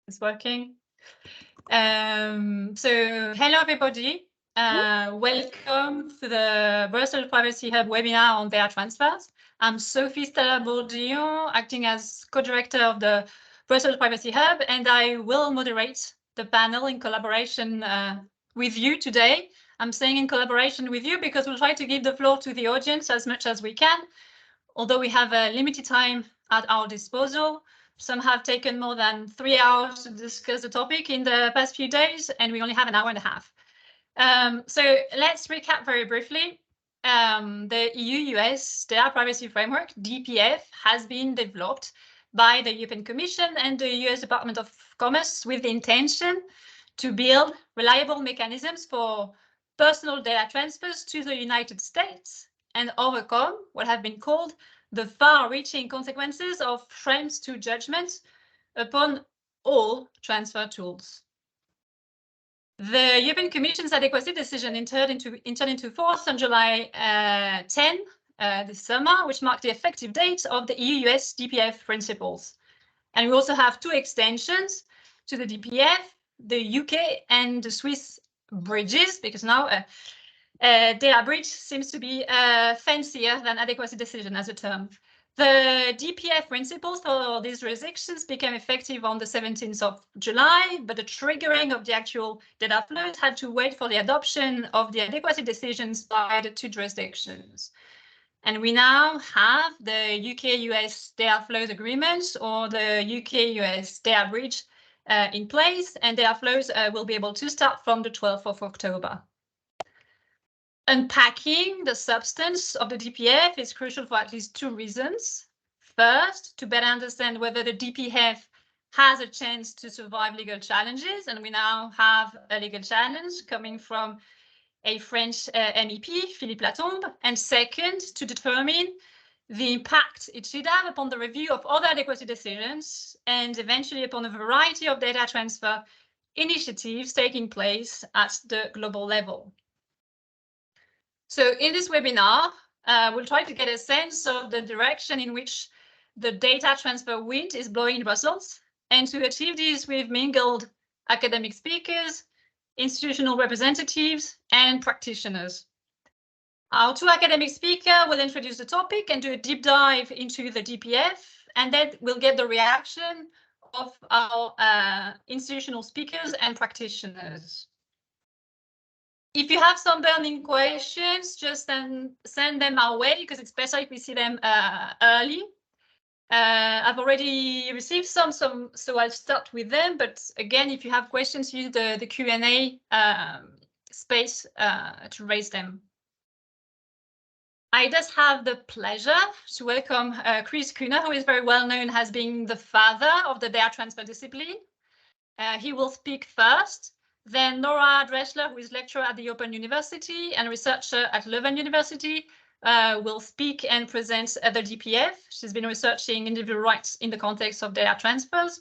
It's working. So hello everybody. Welcome to the Brussels Privacy Hub webinar on data transfers. I'm Sophie Stella-Bourdillon, acting as co-director of the Brussels Privacy Hub, and I will moderate the panel in collaboration with you today. I'm saying in collaboration with you because we'll try to give the floor to the audience as much as we can, although we have a limited time at our disposal. Some have taken more than 3 hours to discuss the topic in the past few days, and we only have an hour and a half. So let's recap very briefly. The EU-U.S. Data Privacy Framework, DPF, has been developed by the European Commission and the U.S. Department of Commerce with the intention to build reliable mechanisms for personal data transfers to the United States and overcome what have been called the far-reaching consequences of Schrems II judgments upon all transfer tools. The European Commission's adequacy decision entered into force on July 10 this summer, which marked the effective date of the EU-US DPF principles. And we also have two extensions to the DPF, the UK and the Swiss bridges, because now data breach seems to be fancier than adequacy decision as a term. The DPF principles for these jurisdictions became effective on the 17th of July, but the triggering of the actual data flows had to wait for the adoption of the adequacy decisions by the two jurisdictions. And we now have the UK-US data flows agreements, or the UK-US data breach in place, and data flows will be able to start from the 12th of October. Unpacking the substance of the DPF is crucial for at least two reasons. First, to better understand whether the DPF has a chance to survive legal challenges, and we now have a legal challenge coming from a French MEP, Philippe Latombe, and second, to determine the impact it should have upon the review of other adequacy decisions and eventually upon a variety of data transfer initiatives taking place at the global level. So in this webinar, we'll try to get a sense of the direction in which the data transfer wind is blowing in Brussels. And to achieve this, we've mingled academic speakers, institutional representatives, and practitioners. Our two academic speakers will introduce the topic and do a deep dive into the DPF, and then we'll get the reaction of our institutional speakers and practitioners. If you have some burning questions, just send them our way, because it's better if we see them early. I've already received some, so I'll start with them. But again, if you have questions, use the Q&A space to raise them. I just have the pleasure to welcome Chris Kuhner, who is very well known as being the father of the data transfer discipline. He will speak first. Then Nora Dreschler, who is lecturer at the Open University and researcher at Leuven University, will speak and present the DPF. She's been researching individual rights in the context of data transfers.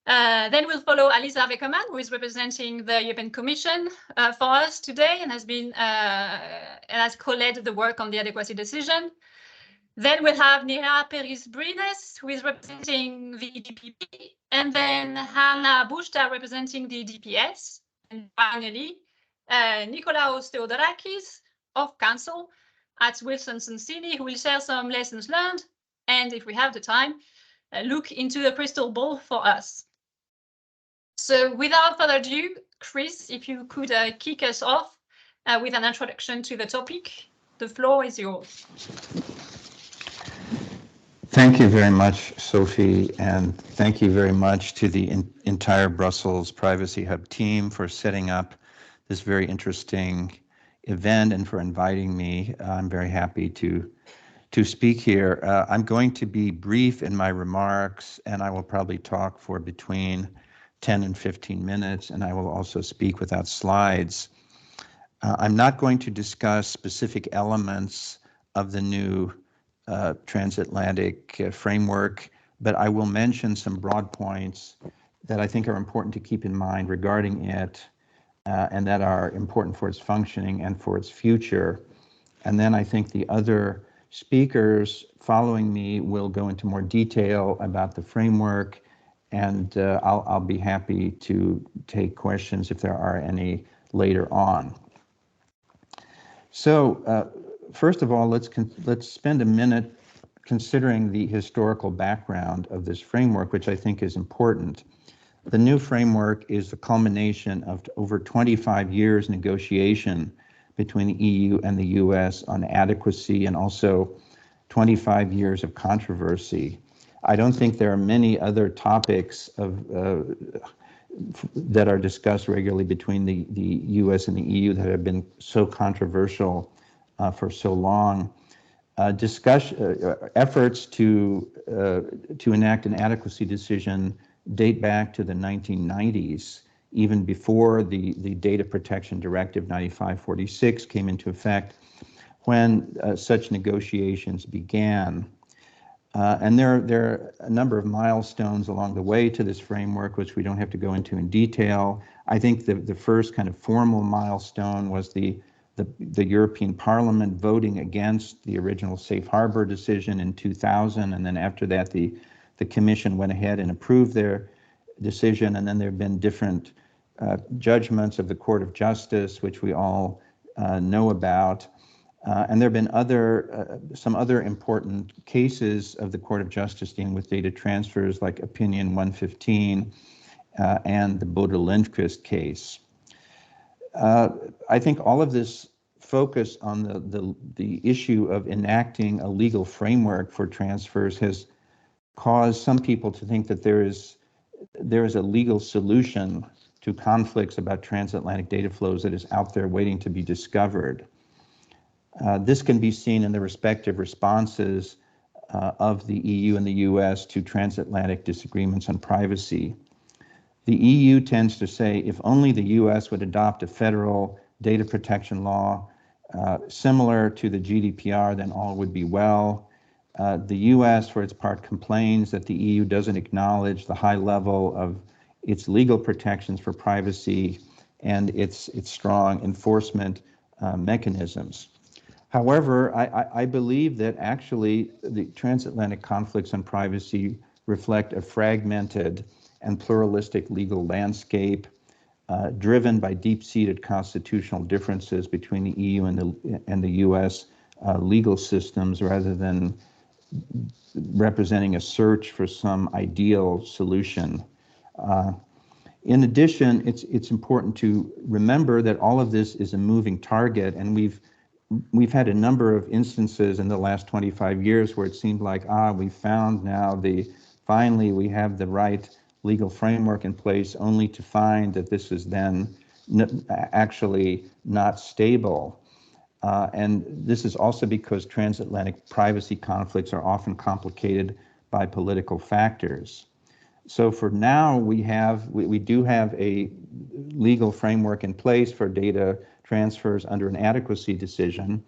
Then we'll follow Alisa Weckermann, who is representing the European Commission for us today and has co-led the work on the adequacy decision. Then we'll have Nira Peris-Brines, who is representing the DPP, and then Hannah Bushta representing the DPS. And finally, Nikolaos Theodorakis of Council at Wilson Sonsini, who will share some lessons learned, and if we have the time, look into the crystal ball for us. So without further ado, Chris, if you could kick us off with an introduction to the topic, the floor is yours. Thank you very much, Sophie, and thank you very much to the entire Brussels Privacy Hub team for setting up this very interesting event and for inviting me. I'm very happy to speak here. I'm going to be brief in my remarks, and I will probably talk for between 10 and 15 minutes, and I will also speak without slides. I'm not going to discuss specific elements of the new Transatlantic framework, but I will mention some broad points that I think are important to keep in mind regarding it and that are important for its functioning and for its future. And then I think the other speakers following me will go into more detail about the framework and I'll be happy to take questions if there are any later on. So first of all, let's spend a minute considering the historical background of this framework, which I think is important. The new framework is the culmination of over 25 years negotiation between the EU and the US on adequacy, and also 25 years of controversy. I don't think there are many other topics that are discussed regularly between the US and the EU that have been so controversial for so long. Efforts to enact an adequacy decision date back to the 1990s, even before the Data Protection Directive 9546 came into effect, when such negotiations began. And there are a number of milestones along the way to this framework, which we don't have to go into in detail. I think the first kind of formal milestone was the European Parliament voting against the original Safe Harbor decision in 2000, and then after that the Commission went ahead and approved their decision, and then there have been different judgments of the Court of Justice, which we all know about. And there have been some other important cases of the Court of Justice dealing with data transfers, like Opinion 115 and the Bodil-Lindqvist case. I think all of this focus on the issue of enacting a legal framework for transfers has caused some people to think that there is a legal solution to conflicts about transatlantic data flows that is out there waiting to be discovered. This can be seen in the respective responses of the EU and the US to transatlantic disagreements on privacy. The EU tends to say if only the US would adopt a federal data protection law similar to the GDPR, then all would be well. The US, for its part, complains that the EU doesn't acknowledge the high level of its legal protections for privacy and its strong enforcement mechanisms. However, I believe that actually the transatlantic conflicts on privacy reflect a fragmented and pluralistic legal landscape driven by deep-seated constitutional differences between the EU and the US legal systems, rather than representing a search for some ideal solution. In addition, it's important to remember that all of this is a moving target, and we've had a number of instances in the last 25 years where it seemed like, we found now finally we have the right legal framework in place, only to find that this is then actually not stable. And this is also because transatlantic privacy conflicts are often complicated by political factors. So for now, we do have a legal framework in place for data transfers under an adequacy decision.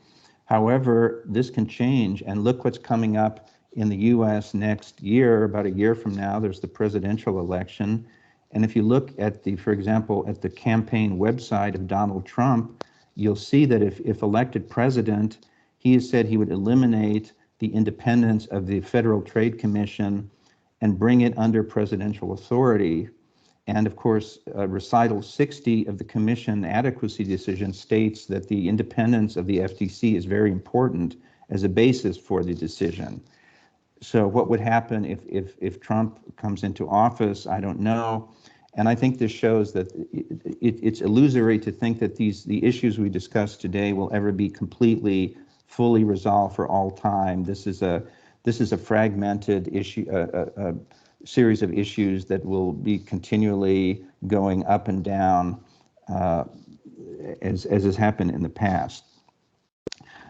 However, this can change, and look what's coming up in the US next year. About a year from now, there's the presidential election. And if you look at for example, at the campaign website of Donald Trump, you'll see that if elected president, he has said he would eliminate the independence of the Federal Trade Commission and bring it under presidential authority. And of course, recital 60 of the Commission adequacy decision states that the independence of the FTC is very important as a basis for the decision. So what would happen if Trump comes into office? I don't know. And I think this shows that it's illusory to think that the issues we discussed today will ever be completely, fully resolved for all time. This is a fragmented issue, a series of issues that will be continually going up and down, as has happened in the past.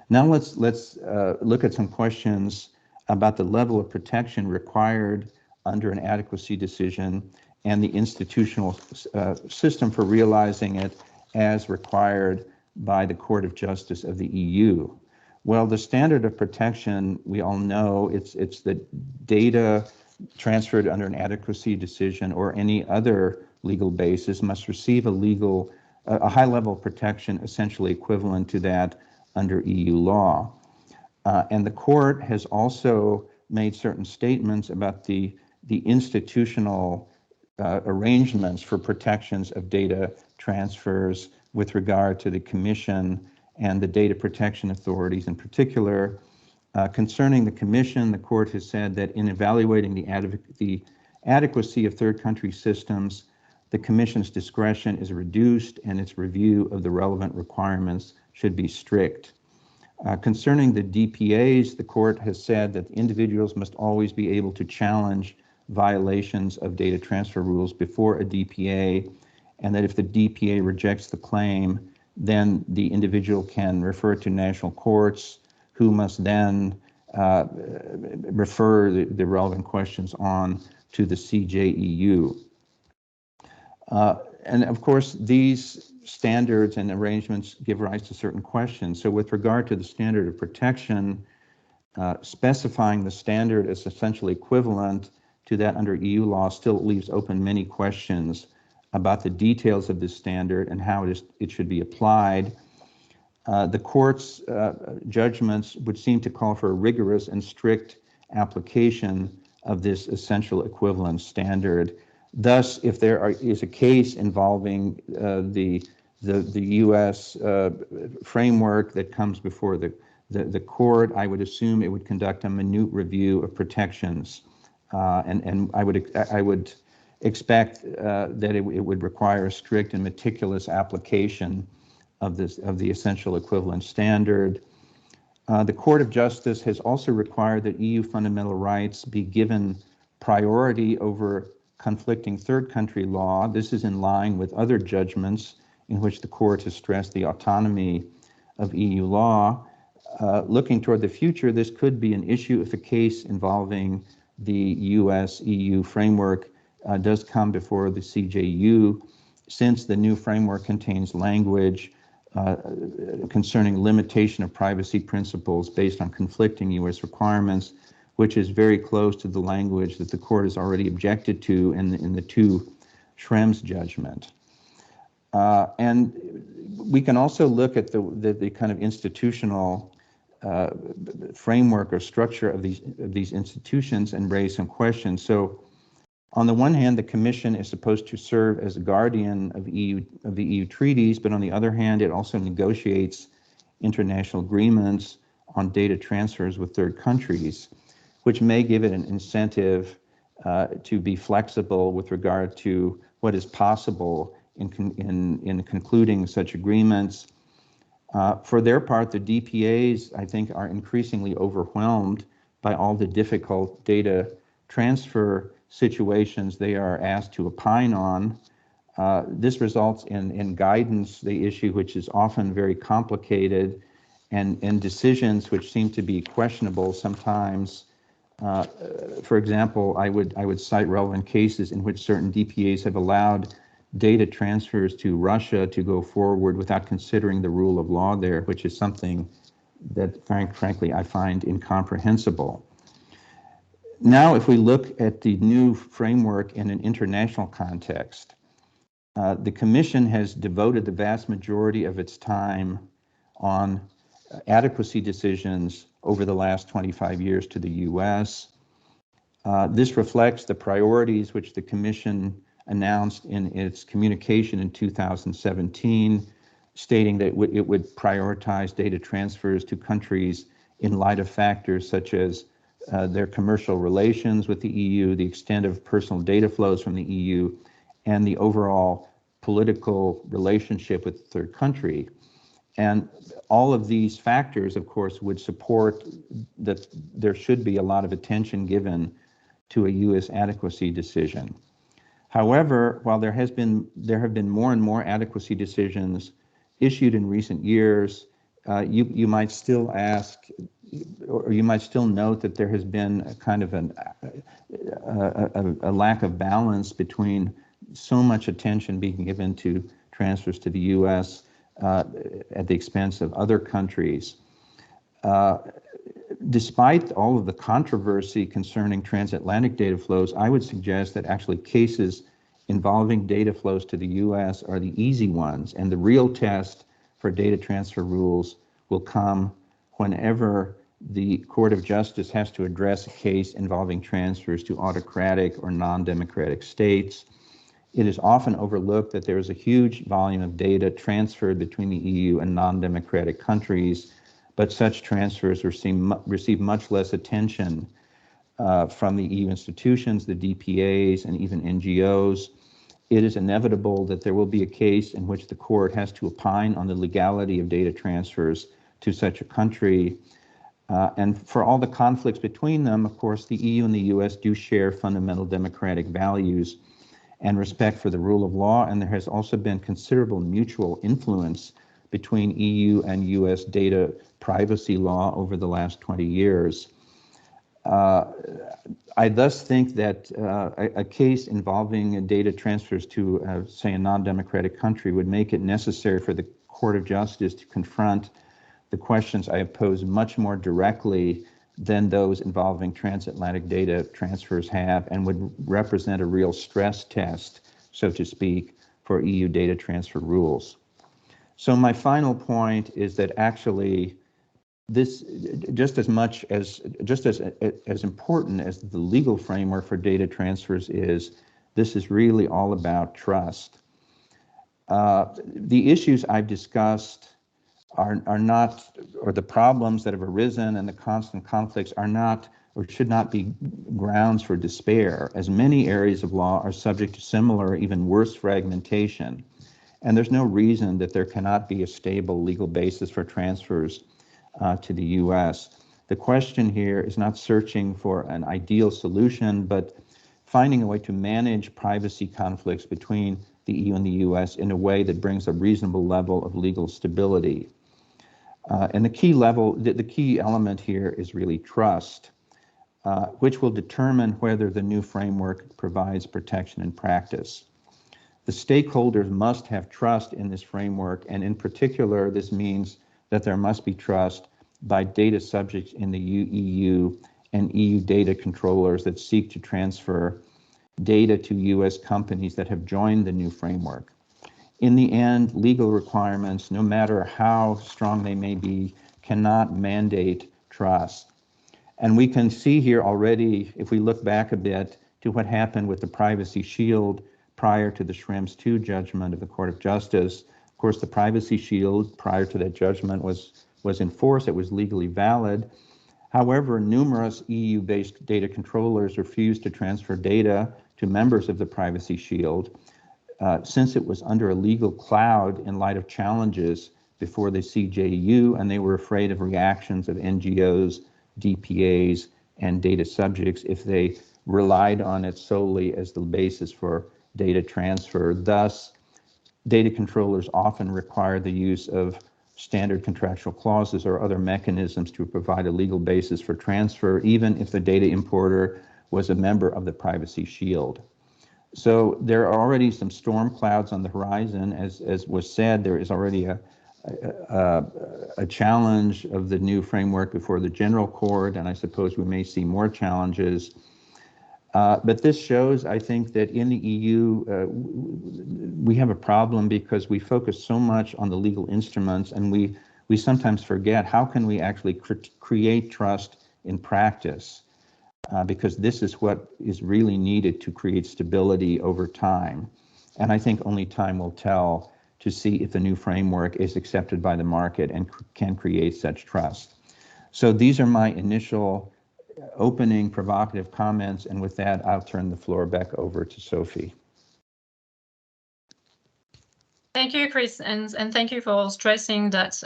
Now let's look at some questions about the level of protection required under an adequacy decision and the institutional system for realizing it as required by the Court of Justice of the EU. Well, the standard of protection, we all know, it's the data transferred under an adequacy decision or any other legal basis must receive a high level of protection essentially equivalent to that under EU law. And the court has also made certain statements about the the institutional arrangements for protections of data transfers with regard to the Commission and the data protection authorities in particular. Concerning the Commission, the court has said that in evaluating the adequacy of third country systems, the Commission's discretion is reduced and its review of the relevant requirements should be strict. Concerning the DPAs, the court has said that individuals must always be able to challenge violations of data transfer rules before a DPA, and that if the DPA rejects the claim, then the individual can refer to national courts, who must then refer the relevant questions on to the CJEU. And of course, these standards and arrangements give rise to certain questions. So with regard to the standard of protection, specifying the standard as essentially equivalent to that under EU law still leaves open many questions about the details of this standard and how it should be applied. The court's judgments would seem to call for a rigorous and strict application of this essential equivalence standard. Thus, if there is a case involving the U.S. Framework that comes before the court, I would assume it would conduct a minute review of protections, and I would expect that it would require a strict and meticulous application of the essential equivalence standard. The Court of Justice has also required that EU fundamental rights be given priority over conflicting third country law. This is in line with other judgments in which the court has stressed the autonomy of EU law. Looking toward the future, this could be an issue if a case involving the US-EU framework does come before the CJU, since the new framework contains language concerning limitation of privacy principles based on conflicting US requirements, which is very close to the language that the court has already objected to in the two Schrems judgment. And we can also look at the kind of institutional framework or structure of these institutions and raise some questions. So on the one hand, the Commission is supposed to serve as a guardian of the EU treaties, but on the other hand, it also negotiates international agreements on data transfers with third countries, which may give it an incentive to be flexible with regard to what is possible in concluding such agreements. For their part, the DPAs, I think, are increasingly overwhelmed by all the difficult data transfer situations they are asked to opine on. This results in guidance they issue, which is often very complicated, and decisions which seem to be questionable sometimes. For example, I would cite relevant cases in which certain DPAs have allowed data transfers to Russia to go forward without considering the rule of law there, which is something that frankly I find incomprehensible. Now, if we look at the new framework in an international context, the Commission has devoted the vast majority of its time on adequacy decisions over the last 25 years to the U.S. This reflects the priorities which the Commission announced in its communication in 2017, stating that it would prioritize data transfers to countries in light of factors such as their commercial relations with the EU, the extent of personal data flows from the EU, and the overall political relationship with the third country. And all of these factors, of course, would support that there should be a lot of attention given to a U.S. adequacy decision. However, while there have been more and more adequacy decisions issued in recent years, you might still ask, or you might still note that there has been a kind of a lack of balance between so much attention being given to transfers to the U.S. At the expense of other countries. Despite all of the controversy concerning transatlantic data flows, I would suggest that actually cases involving data flows to the U.S. are the easy ones, and the real test for data transfer rules will come whenever the Court of Justice has to address a case involving transfers to autocratic or non-democratic states. It is often overlooked that there is a huge volume of data transferred between the EU and non-democratic countries, but such transfers receive much less attention from the EU institutions, the DPAs, and even NGOs. It is inevitable that there will be a case in which the court has to opine on the legality of data transfers to such a country. And for all the conflicts between them, of course, the EU and the US do share fundamental democratic values and respect for the rule of law, and there has also been considerable mutual influence between EU and US data privacy law over the last 20 years. I thus think that a case involving data transfers to, say, a non-democratic country would make it necessary for the Court of Justice to confront the questions I have posed much more directly than those involving transatlantic data transfers have, and would represent a real stress test, so to speak, for EU data transfer rules. So my final point is that actually this, just as important as the legal framework for data transfers is, this is really all about trust. The issues I've discussed are not, or the problems that have arisen and the constant conflicts are not, or should not be, grounds for despair, as many areas of law are subject to similar, even worse fragmentation. And there's no reason that there cannot be a stable legal basis for transfers to the US. The question here is not searching for an ideal solution, but finding a way to manage privacy conflicts between the EU and the US in a way that brings a reasonable level of legal stability. And the key element here is really trust, which will determine whether the new framework provides protection in practice. The stakeholders must have trust in this framework, and in particular, this means that there must be trust by data subjects in the EU and EU data controllers that seek to transfer data to US companies that have joined the new framework. In the end, legal requirements, no matter how strong they may be, cannot mandate trust. And we can see here already, if we look back a bit, to what happened with the Privacy Shield prior to the Schrems II judgment of the Court of Justice. Of course, the Privacy Shield prior to that judgment was in force. It was legally valid. However, numerous EU-based data controllers refused to transfer data to members of the Privacy Shield since it was under a legal cloud in light of challenges before the CJU, and they were afraid of reactions of NGOs, DPAs, and data subjects if they relied on it solely as the basis for data transfer. Thus, data controllers often require the use of standard contractual clauses or other mechanisms to provide a legal basis for transfer, even if the data importer was a member of the Privacy Shield. So there are already some storm clouds on the horizon. As was said, there is already a challenge of the new framework before the General Court, and I suppose we may see more challenges. But this shows, I think, that in the EU, we have a problem because we focus so much on the legal instruments, and we sometimes forget how can we actually create trust in practice, because this is what is really needed to create stability over time. And I think only time will tell to see if the new framework is accepted by the market and can create such trust. So these are my initial opening provocative comments, and with that, I'll turn the floor back over to Sophie. Thank you, Chris, and thank you for stressing that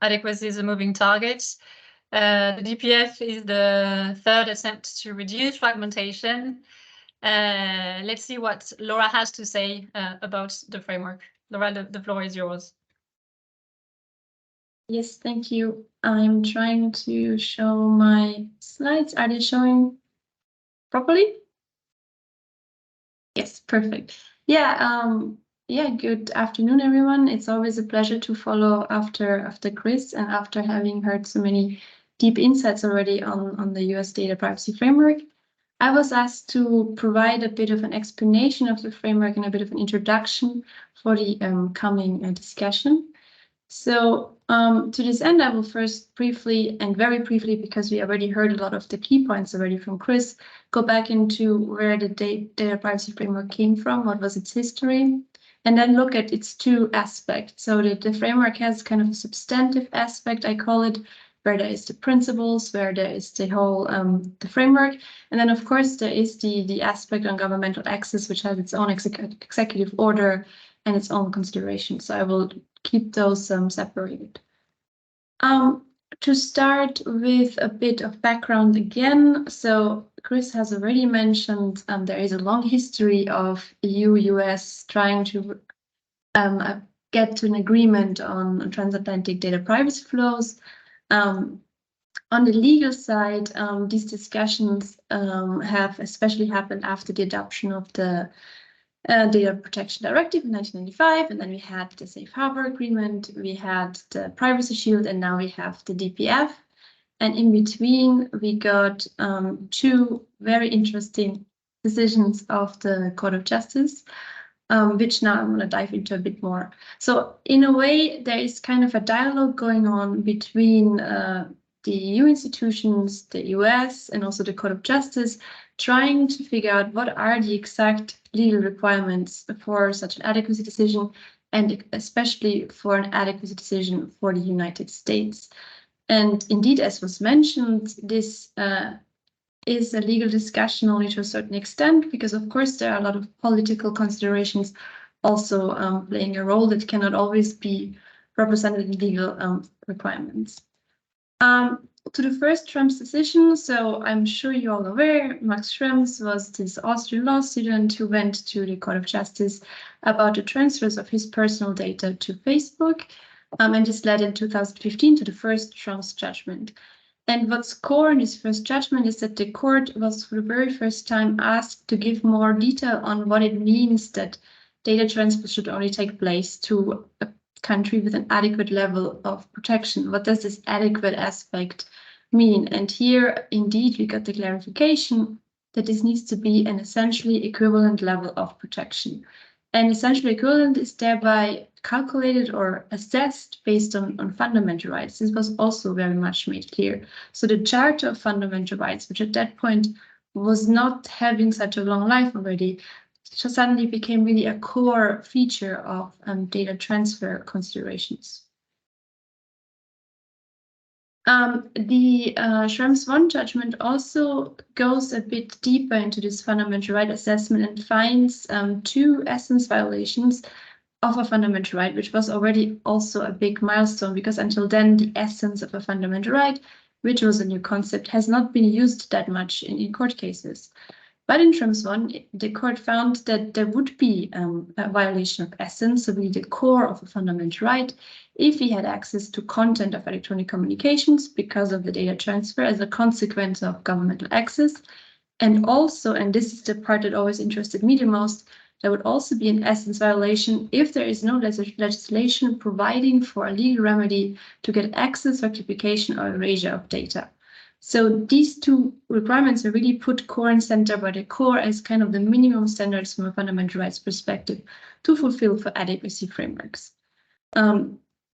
adequacy is a moving target. The DPF is the third attempt to reduce fragmentation. Let's see what Laura has to say about the framework. Laura, the floor is yours. Yes, thank you. I'm trying to show my slides. Are they showing properly? Yes, perfect. Yeah, good afternoon, everyone. It's always a pleasure to follow after Chris and after having heard so many deep insights already on the US data privacy framework. I was asked to provide a bit of an explanation of the framework and a bit of an introduction for the coming discussion. So To this end, I will first briefly, and very briefly, because we already heard a lot of the key points already from Chris, go back into where the data privacy framework came from, what was its history, and then look at its two aspects. So the framework has kind of a substantive aspect, I call it, where there is the principles, where there is the whole the framework, and then of course there is the aspect on governmental access, which has its own executive order and its own consideration. So I will keep those separated. To start with a bit of background again, so Chris has already mentioned there is a long history of EU-US trying to get to an agreement on transatlantic data privacy flows. On the legal side, these discussions have especially happened after the adoption of the Data Protection Directive in 1995, and then we had the Safe Harbor Agreement, we had the Privacy Shield, and now we have the DPF. And in between, we got two very interesting decisions of the Court of Justice, which now I'm going to dive into a bit more. So in a way, there is kind of a dialogue going on between the EU institutions, the US, and also the Court of Justice, trying to figure out what are the exact legal requirements for such an adequacy decision, and especially for an adequacy decision for the United States. And indeed, as was mentioned, this is a legal discussion only to a certain extent, because of course there are a lot of political considerations also playing a role that cannot always be represented in legal requirements. To the first Schrems decision, so I'm sure you're all aware, Max Schrems was this Austrian law student who went to the Court of Justice about the transfers of his personal data to Facebook, and this led in 2015 to the first Schrems judgment. And what's core in this first judgment is that the court was for the very first time asked to give more detail on what it means that data transfer should only take place to a country with an adequate level of protection. What does this adequate aspect mean? And here, indeed, we got the clarification that this needs to be an essentially equivalent level of protection. And essentially equivalent is thereby calculated or assessed based on fundamental rights. This was also very much made clear. So the Charter of Fundamental Rights, which at that point was not having such a long life already, suddenly became really a core feature of data transfer considerations. The Schrems I judgment also goes a bit deeper into this fundamental right assessment and finds two essence violations of a fundamental right, which was already also a big milestone, because until then the essence of a fundamental right, which was a new concept, has not been used that much in court cases. But in Schrems I, the court found that there would be a violation of essence, so really the core of a fundamental right, if he had access to content of electronic communications because of the data transfer as a consequence of governmental access. And also, and this is the part that always interested me the most, there would also be an essence violation if there is no legislation providing for a legal remedy to get access, rectification, or erasure of data. So these two requirements are really put core and center by the core as kind of the minimum standards from a fundamental rights perspective to fulfill for adequacy frameworks.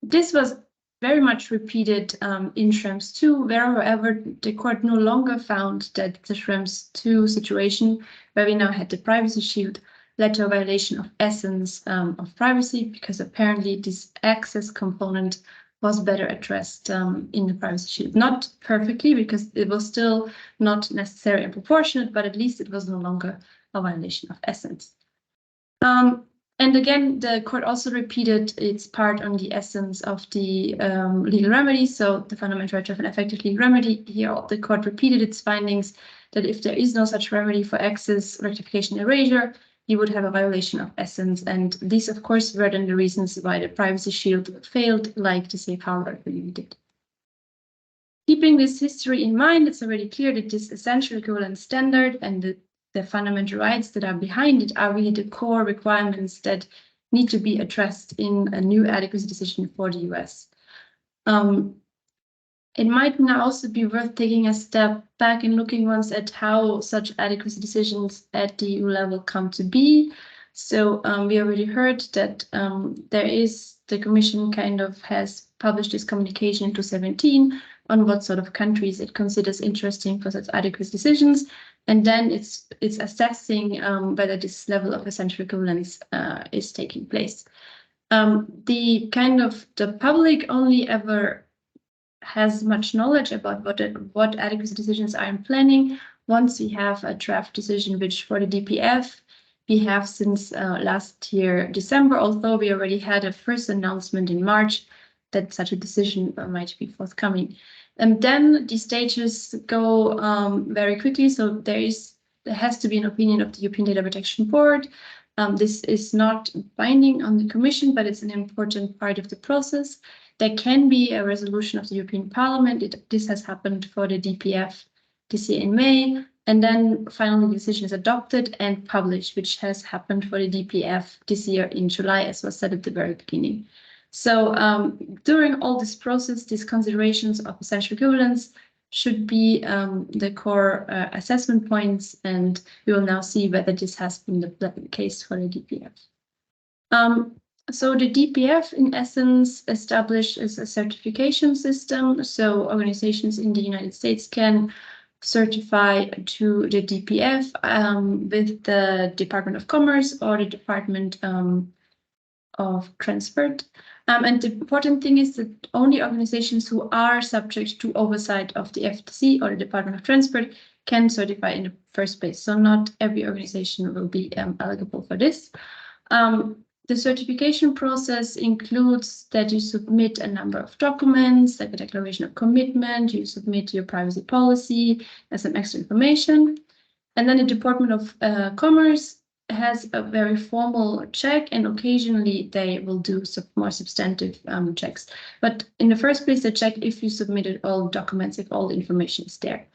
This was very much repeated in Schrems II, wherever the court no longer found that the Schrems II situation, where we now had the privacy shield, led to a violation of essence of privacy, because apparently this access component was better addressed in the privacy shield. Not perfectly, because it was still not necessary and proportionate, but at least it was no longer a violation of essence. And again, the court also repeated its part on the essence of the legal remedy, so the fundamental right to have an effective legal remedy. Here, the court repeated its findings that if there is no such remedy for access, rectification, erasure, you would have a violation of essence. And these, of course, were then the reasons why the privacy shield failed, like the Safe Harbor Agreement did. Keeping this history in mind, it's already clear that this essential equivalent standard and the fundamental rights that are behind it are really the core requirements that need to be addressed in a new adequacy decision for the US. It might now also be worth taking a step back and looking once at how such adequacy decisions at the EU level come to be. So we already heard that the Commission kind of has published this communication in 2017 on what sort of countries it considers interesting for such adequacy decisions. And then it's assessing whether this level of essential equivalence is taking place. The public only ever has much knowledge about what adequacy decisions are in planning once we have a draft decision, which for the DPF we have since last year December, although we already had a first announcement in March that such a decision might be forthcoming. And then the stages go very quickly. So there has to be an opinion of the European Data Protection Board. This is not binding on the Commission, but it's an important part of the process. There can be a resolution of the European Parliament. This has happened for the DPF this year in May. And then finally the decision is adopted and published, which has happened for the DPF this year in July, as was said at the very beginning. So during all this process, these considerations of essential equivalence should be the core assessment points, and we will now see whether this has been the case for the DPF. So the DPF, in essence, establishes a certification system. So organizations in the United States can certify to the DPF with the Department of Commerce or the Department of Transport. And the important thing is that only organizations who are subject to oversight of the FTC or the Department of Transport can certify in the first place. So not every organization will be eligible for this. The certification process includes that you submit a number of documents, like a declaration of commitment, you submit your privacy policy and some extra information. And then the Department of Commerce has a very formal check, and occasionally they will do some more substantive checks. But in the first place, they check if you submitted all documents, if all the information is there.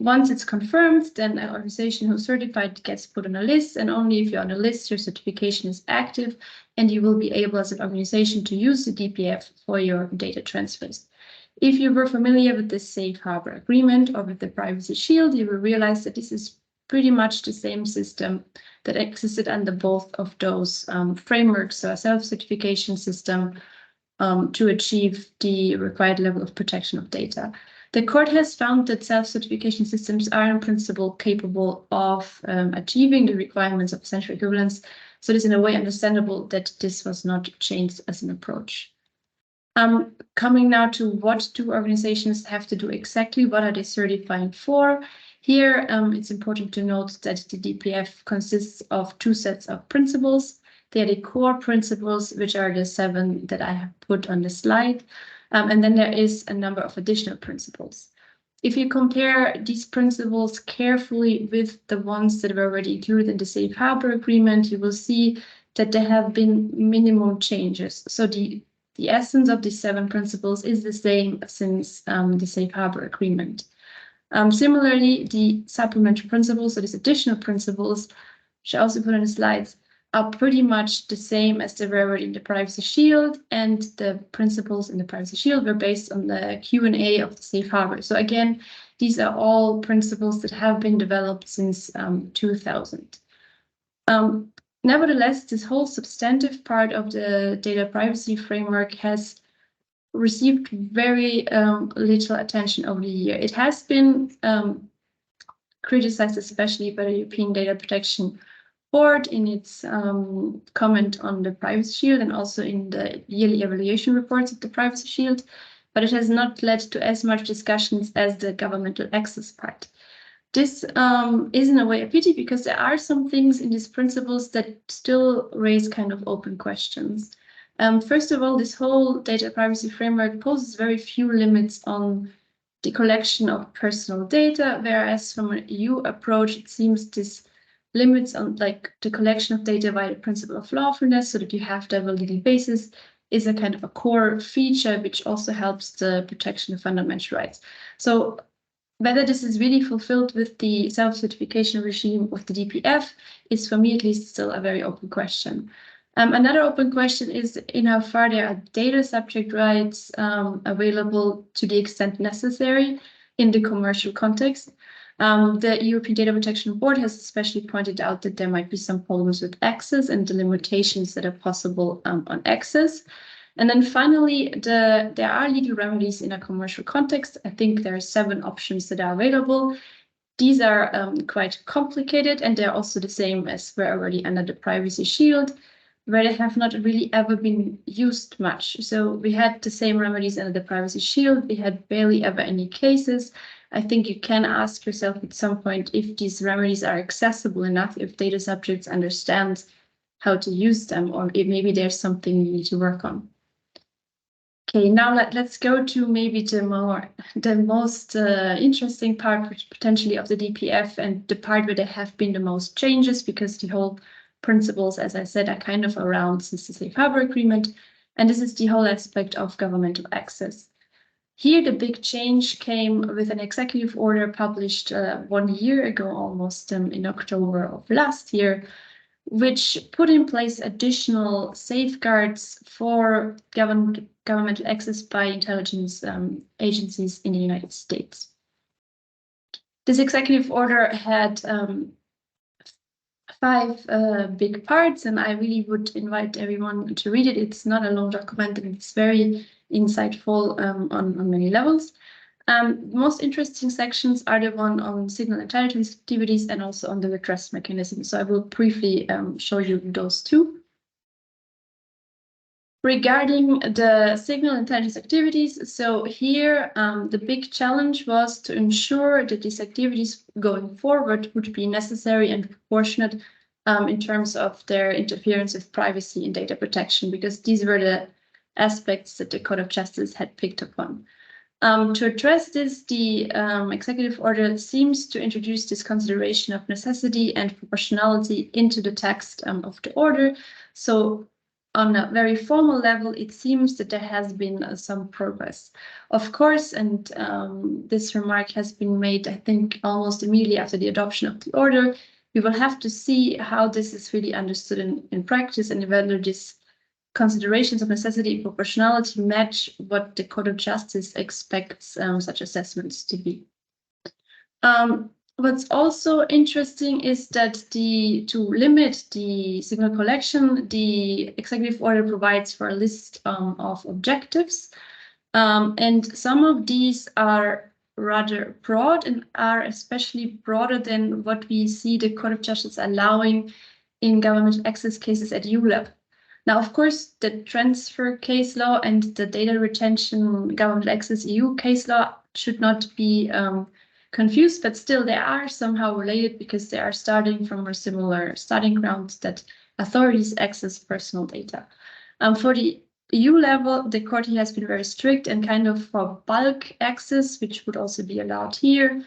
Once it's confirmed, then an organization who's certified gets put on a list, and only if you're on a list, your certification is active, and you will be able as an organization to use the DPF for your data transfers. If you were familiar with the Safe Harbor Agreement or with the Privacy Shield, you will realize that this is pretty much the same system that existed under both of those frameworks, so a self-certification system to achieve the required level of protection of data. The court has found that self-certification systems are in principle capable of achieving the requirements of essential equivalence, so it is in a way understandable that this was not changed as an approach. Coming now to what do organizations have to do exactly, what are they certifying for? Here, it's important to note that the DPF consists of two sets of principles. They are the core principles, which are the 7 that I have put on the slide. And then there is a number of additional principles. If you compare these principles carefully with the ones that were already included in the Safe Harbor Agreement, you will see that there have been minimum changes. So the essence of these 7 principles is the same since the Safe Harbor Agreement. Similarly, the supplementary principles, so these additional principles, which I also put on the slides, are pretty much the same as they were already in the Privacy Shield, and the principles in the Privacy Shield were based on the Q&A of the Safe Harbor. So again, these are all principles that have been developed since 2000. Nevertheless, this whole substantive part of the data privacy framework has received very little attention over the year. It has been criticized, especially by the European Data Protection Board in its comment on the Privacy Shield and also in the yearly evaluation reports of the Privacy Shield, but it has not led to as much discussions as the governmental access part. This is in a way a pity, because there are some things in these principles that still raise kind of open questions. First of all, this whole data privacy framework poses very few limits on the collection of personal data, whereas from an EU approach, it seems this limits on like the collection of data by the principle of lawfulness, so that you have to have a legal basis, is a kind of a core feature which also helps the protection of fundamental rights. So whether this is really fulfilled with the self-certification regime of the DPF is, for me at least, still a very open question. Another open question is in how far there are data subject rights available to the extent necessary in the commercial context. The European Data Protection Board has especially pointed out that there might be some problems with access and the limitations that are possible on access. And then finally, there are legal remedies in a commercial context. I think there are 7 options that are available. These are quite complicated, and they're also the same as were already under the Privacy Shield, where they have not really ever been used much. So we had the same remedies under the Privacy Shield. We had barely ever any cases. I think you can ask yourself at some point if these remedies are accessible enough, if data subjects understand how to use them, or if maybe there's something you need to work on. Okay, now let's go to maybe the most interesting part potentially of the DPF, and the part where there have been the most changes, because the whole principles, as I said, are kind of around since the Safe Harbor Agreement, and this is the whole aspect of governmental access. Here, the big change came with an executive order published 1 year ago, almost in October of last year, which put in place additional safeguards for governmental access by intelligence agencies in the United States. This executive order had 5 big parts, and I really would invite everyone to read it. It's not a long document, and it's very insightful on many levels. Most interesting sections are the one on signal intelligence activities and also on the redress mechanism. So I will briefly show you those 2. Regarding the signal intelligence activities, so here the big challenge was to ensure that these activities going forward would be necessary and proportionate in terms of their interference with privacy and data protection, because these were the aspects that the Court of Justice had picked up on. To address this, the executive order seems to introduce this consideration of necessity and proportionality into the text of the order. So on a very formal level, it seems that there has been some progress. Of course, and this remark has been made, I think, almost immediately after the adoption of the order, we will have to see how this is really understood in practice, and whether these considerations of necessity and proportionality match what the Court of Justice expects such assessments to be. What's also interesting is that to limit the signal collection, the executive order provides for a list of objectives, and some of these are rather broad and are especially broader than what we see the Court of Justice allowing in government access cases at EU level. Now, of course, the transfer case law and the data retention government access EU case law should not be confused, but still they are somehow related, because they are starting from a similar starting ground, that authorities access personal data. For the EU level, the court has been very strict, and kind of for bulk access, which would also be allowed here,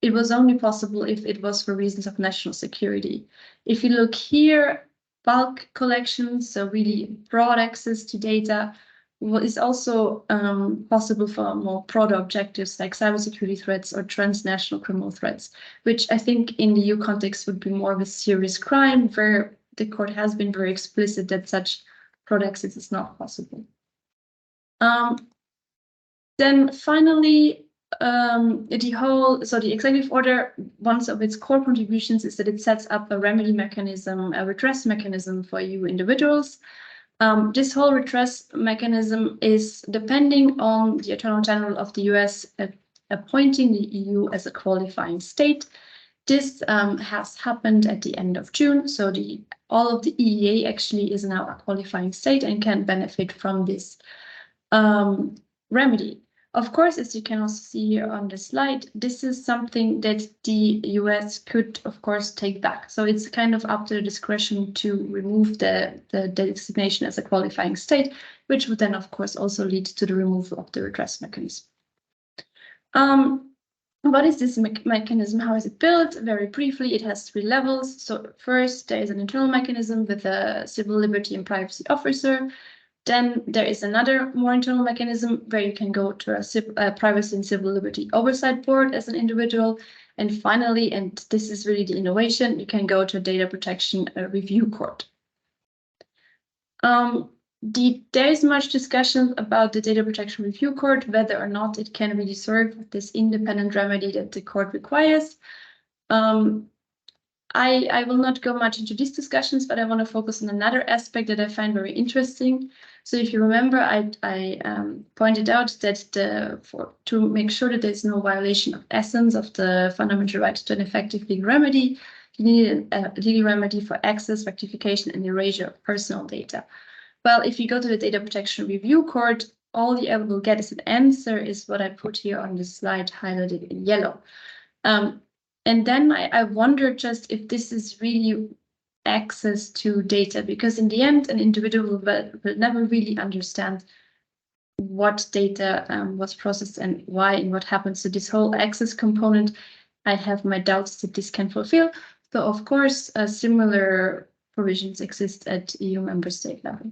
it was only possible if it was for reasons of national security. If you look here, bulk collections, so really broad access to data, is also possible for more broad objectives like cybersecurity threats or transnational criminal threats, which I think in the EU context would be more of a serious crime, where the court has been very explicit that such broad access is not possible. Then finally, the executive order, one of its core contributions is that it sets up a remedy mechanism, a redress mechanism for EU individuals. This whole redress mechanism is depending on the Attorney General of the US appointing the EU as a qualifying state. This has happened at the end of June, so all of the EEA actually is now a qualifying state and can benefit from this remedy. Of course, as you can also see here on the slide, this is something that the US could, of course, take back. So it's kind of up to the discretion to remove the designation as a qualifying state, which would then, of course, also lead to the removal of the redress mechanism. What is this mechanism? How is it built? Very briefly, it has 3 levels. So first, there is an internal mechanism with a civil liberty and privacy officer. Then there is another more internal mechanism where you can go to a privacy and civil liberty oversight board as an individual. And finally, and this is really the innovation, you can go to a data protection review court. There is much discussion about the data protection review court, whether or not it can really serve this independent remedy that the court requires. I will not go much into these discussions, but I want to focus on another aspect that I find very interesting. So if you remember, I pointed out that to make sure that there's no violation of essence of the fundamental right to an effective legal remedy, you need a legal remedy for access, rectification, and erasure of personal data. Well, if you go to the Data Protection Review Court, all you ever will get as an answer is what I put here on the slide highlighted in yellow. And then I wonder just if this is really access to data, because in the end, an individual will never really understand what data was processed and why and what happened. So this whole access component, I have my doubts that this can fulfill. So of course, similar provisions exist at EU member state level.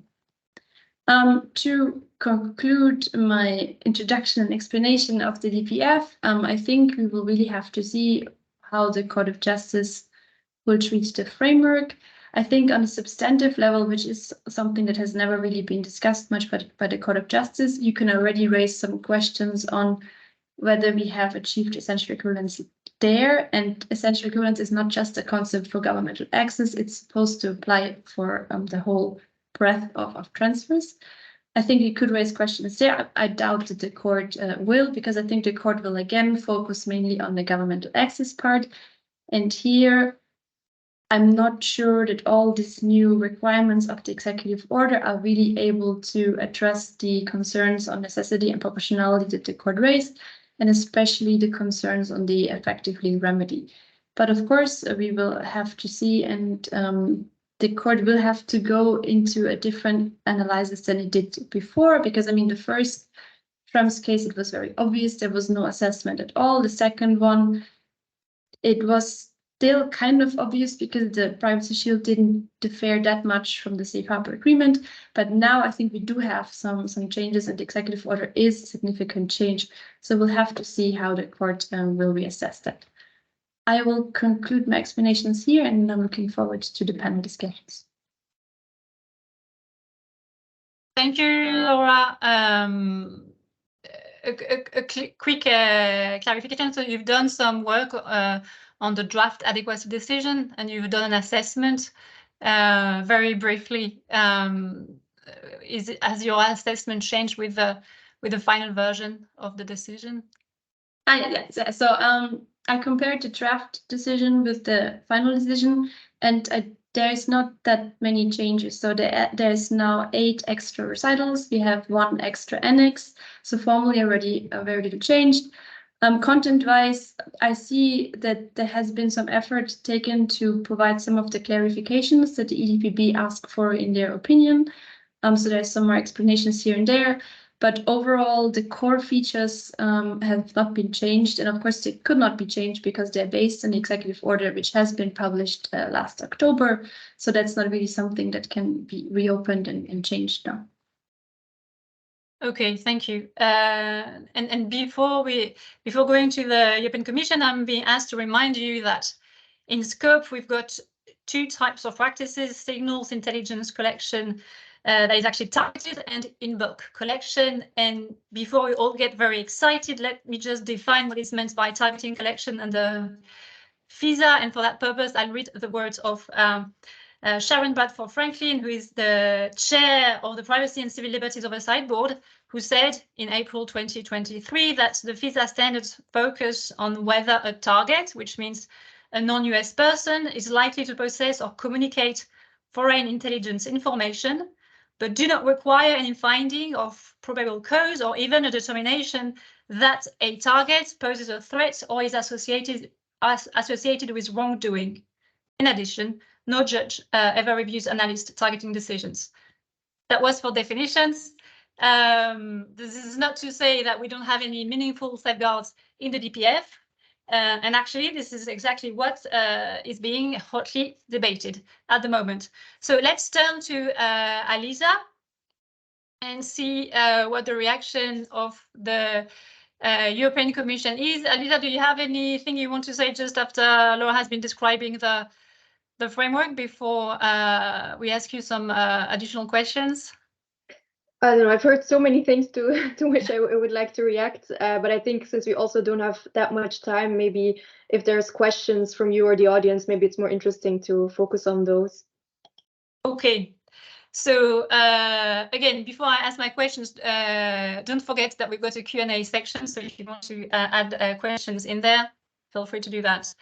To conclude my introduction and explanation of the DPF, I think we will really have to see how the Court of Justice will treat the framework. I think on a substantive level, which is something that has never really been discussed much by the Court of Justice, you can already raise some questions on whether we have achieved essential equivalence there. And essential equivalence is not just a concept for governmental access, it's supposed to apply for the whole breadth of transfers. I think you could raise questions there. I doubt that the court will, because I think the court will again focus mainly on the governmental access part. And here, I'm not sure that all these new requirements of the executive order are really able to address the concerns on necessity and proportionality that the court raised, and especially the concerns on the effective legal remedy. But of course, we will have to see, and the court will have to go into a different analysis than it did before, because I mean, the first Schrems case, it was very obvious, there was no assessment at all. The second one, it was still kind of obvious because the privacy shield didn't differ that much from the safe harbor agreement. But now I think we do have some changes, and the executive order is a significant change. So we'll have to see how the court will reassess that. I will conclude my explanations here, and I'm looking forward to the panel discussions. Thank you, Laura. A quick clarification. So you've done some work on the draft adequacy decision, and you've done an assessment. Very briefly, has your assessment changed with the final version of the decision? Yeah. So I compared the draft decision with the final decision, and there is not that many changes. So there's now 8 extra recitals. We have 1 extra annex. So formally already very little changed. Content-wise, I see that there has been some effort taken to provide some of the clarifications that the EDPB asked for in their opinion. So there's some more explanations here and there. But overall, the core features have not been changed. And of course, they could not be changed because they're based on the executive order, which has been published last October. So that's not really something that can be reopened and changed now. Okay, thank you. And before going to the European Commission, I'm being asked to remind you that in scope, we've got 2 types of practices: signals intelligence collection that is actually targeted, and in bulk collection. And before we all get very excited, let me just define what is meant by targeting collection and the FISA. And for that purpose, I'll read the words of Sharon Bradford Franklin, who is the chair of the Privacy and Civil Liberties Oversight Board, who said in April 2023 that the FISA standards focus on whether a target, which means a non-US person, is likely to possess or communicate foreign intelligence information, but do not require any finding of probable cause or even a determination that a target poses a threat or is associated with wrongdoing. In addition, no judge ever reviews analyst targeting decisions. That was for definitions. This is not to say that we don't have any meaningful safeguards in the DPF. And actually, this is exactly what is being hotly debated at the moment. So let's turn to Alisa and see what the reaction of the European Commission is. Alisa, do you have anything you want to say just after Laura has been describing the framework before we ask you some additional questions? I don't know, I've heard so many things to which I would like to react, but I think since we also don't have that much time, maybe if there's questions from you or the audience, maybe it's more interesting to focus on those. Okay. So again, before I ask my questions, don't forget that we've got a Q&A section. So if you want to add questions in there, feel free to do that.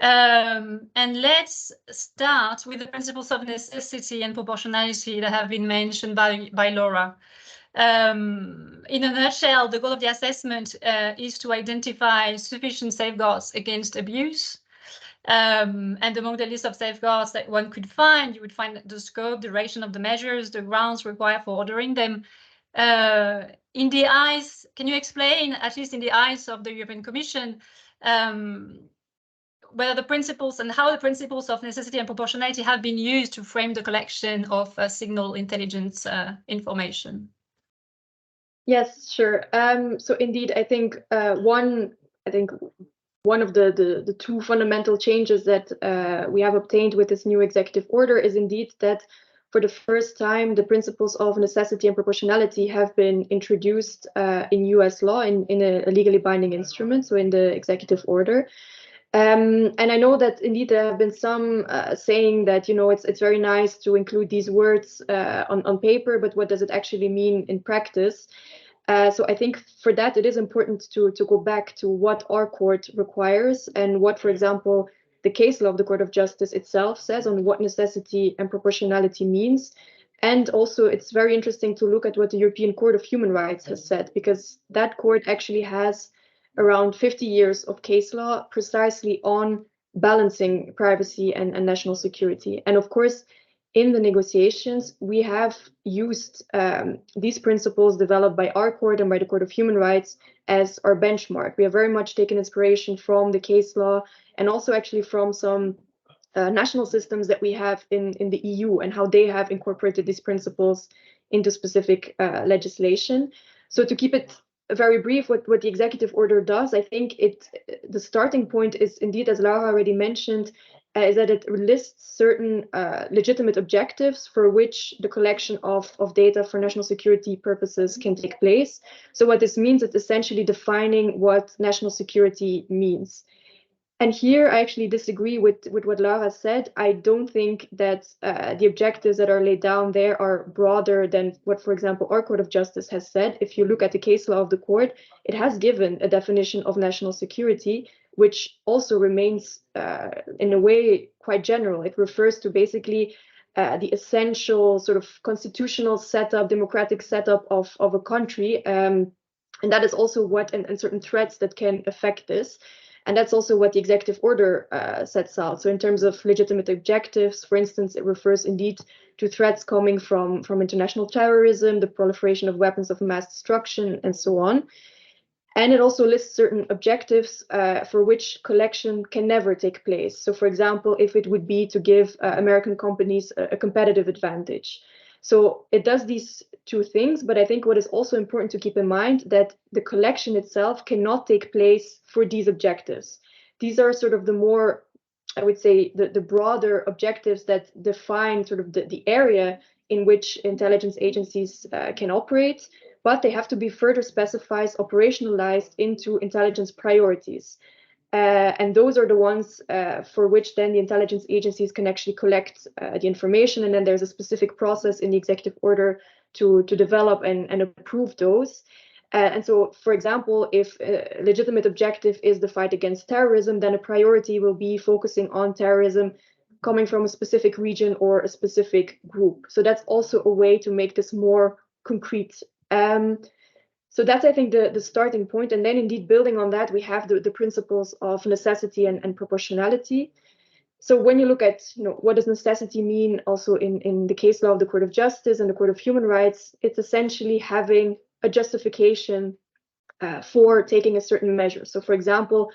And let's start with the principles of necessity and proportionality that have been mentioned by Laura. In a nutshell, the goal of the assessment is to identify sufficient safeguards against abuse. And among the list of safeguards that one could find, you would find the scope, duration of the measures, the grounds required for ordering them. In the eyes, can you explain, at least in the eyes of the European Commission, whether the principles and how the principles of necessity and proportionality have been used to frame the collection of signal intelligence information? Yes, sure. So indeed, I think one of the two fundamental changes that we have obtained with this new executive order is indeed that for the first time, the principles of necessity and proportionality have been introduced in US law in a legally binding instrument, so in the executive order. And I know that indeed there have been some saying that, you know, it's very nice to include these words on paper, but what does it actually mean in practice? So I think for that, it is important to go back to what our court requires and what, for example, the case law of the Court of Justice itself says on what necessity and proportionality means. And also, it's very interesting to look at what the European Court of Human Rights has said, because that court actually has around 50 years of case law precisely on balancing privacy and national security. And of course, in the negotiations, we have used these principles developed by our court and by the Court of Human Rights as our benchmark. We have very much taken inspiration from the case law and also actually from some national systems that we have in the EU and how they have incorporated these principles into specific legislation. So to keep it very brief, what the executive order does, I think the starting point is indeed, as Laura already mentioned, is that it lists certain legitimate objectives for which the collection of data for national security purposes can take place. So what this means is essentially defining what national security means. And here I actually disagree with what Laura said. I don't think that the objectives that are laid down there are broader than what, for example, our Court of Justice has said. If you look at the case law of the court, it has given a definition of national security, which also remains in a way quite general. It refers to basically the essential sort of constitutional setup, democratic setup of a country. And that is also what, and certain threats that can affect this. And that's also what the executive order sets out. So in terms of legitimate objectives, for instance, it refers indeed to threats coming from international terrorism, the proliferation of weapons of mass destruction, and so on. And it also lists certain objectives for which collection can never take place. So for example, if it would be to give American companies a competitive advantage. So it does these two things, but I think what is also important to keep in mind that the collection itself cannot take place for these objectives. These are sort of the more, I would say, the broader objectives that define sort of the area in which intelligence agencies can operate, but they have to be further specified, operationalized into intelligence priorities. And those are the ones for which then the intelligence agencies can actually collect the information. And then there's a specific process in the executive order to develop and approve those. And so, for example, if a legitimate objective is the fight against terrorism, then a priority will be focusing on terrorism coming from a specific region or a specific group. So that's also a way to make this more concrete. So that's, I think, the starting point. And then indeed, building on that, we have the principles of necessity and proportionality. So when you look at, what does necessity mean also in the case law of the Court of Justice and the Court of Human Rights, it's essentially having a justification for taking a certain measure. So for example,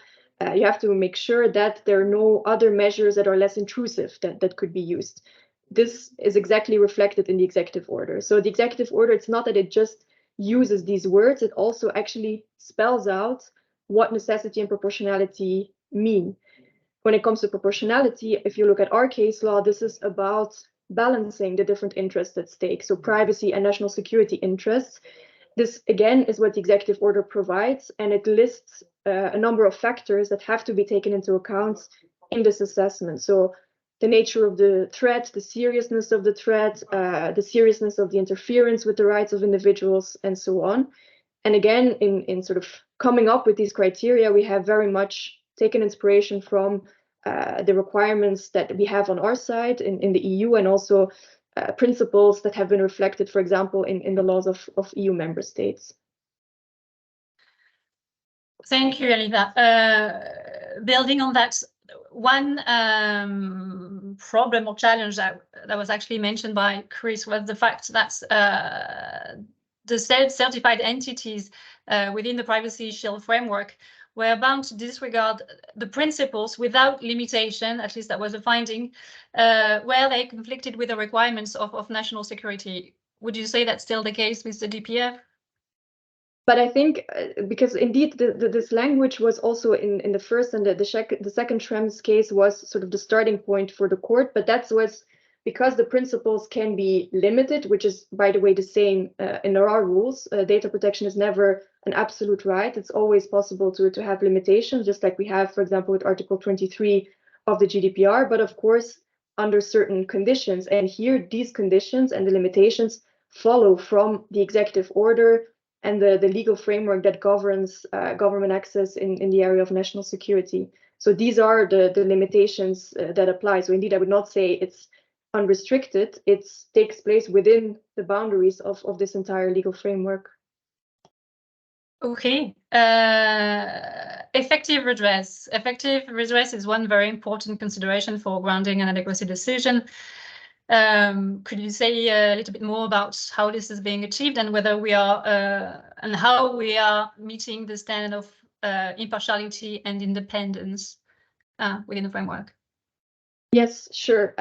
you have to make sure that there are no other measures that are less intrusive that could be used. This is exactly reflected in the executive order. So the executive order, it's not that it just uses these words, it also actually spells out what necessity and proportionality mean. When it comes to proportionality, if you look at our case law, this is about balancing the different interests at stake, so privacy and national security interests. This, again, is what the executive order provides, and it lists a number of factors that have to be taken into account in this assessment. So the nature of the threat, the seriousness of the threat, the seriousness of the interference with the rights of individuals, and so on. And again, in sort of coming up with these criteria, we have very much taken inspiration from the requirements that we have on our side in the EU, and also principles that have been reflected, for example, in the laws of EU member states. Thank you, Elida. Building on that, one problem or challenge that was actually mentioned by Chris was the fact that the self-certified entities within the Privacy Shield framework were bound to disregard the principles without limitation, at least that was a finding, where they conflicted with the requirements of national security. Would you say that's still the case with the DPF? But I think because indeed this language was also in the first and the second Schrems case was sort of the starting point for the court, but that was because the principles can be limited, which is, by the way, the same in our rules. Data protection is never an absolute right. It's always possible to have limitations, just like we have, for example, with Article 23 of the GDPR, but of course, under certain conditions. And here, these conditions and the limitations follow from the executive order and the legal framework that governs government access in the area of national security. So these are the limitations that apply. So indeed, I would not say it's unrestricted. It takes place within the boundaries of this entire legal framework. Okay. Effective redress. Effective redress is one very important consideration for grounding an adequacy decision. Could you say a little bit more about how this is being achieved and whether we are and how we are meeting the standard of impartiality and independence within the framework? Yes, sure.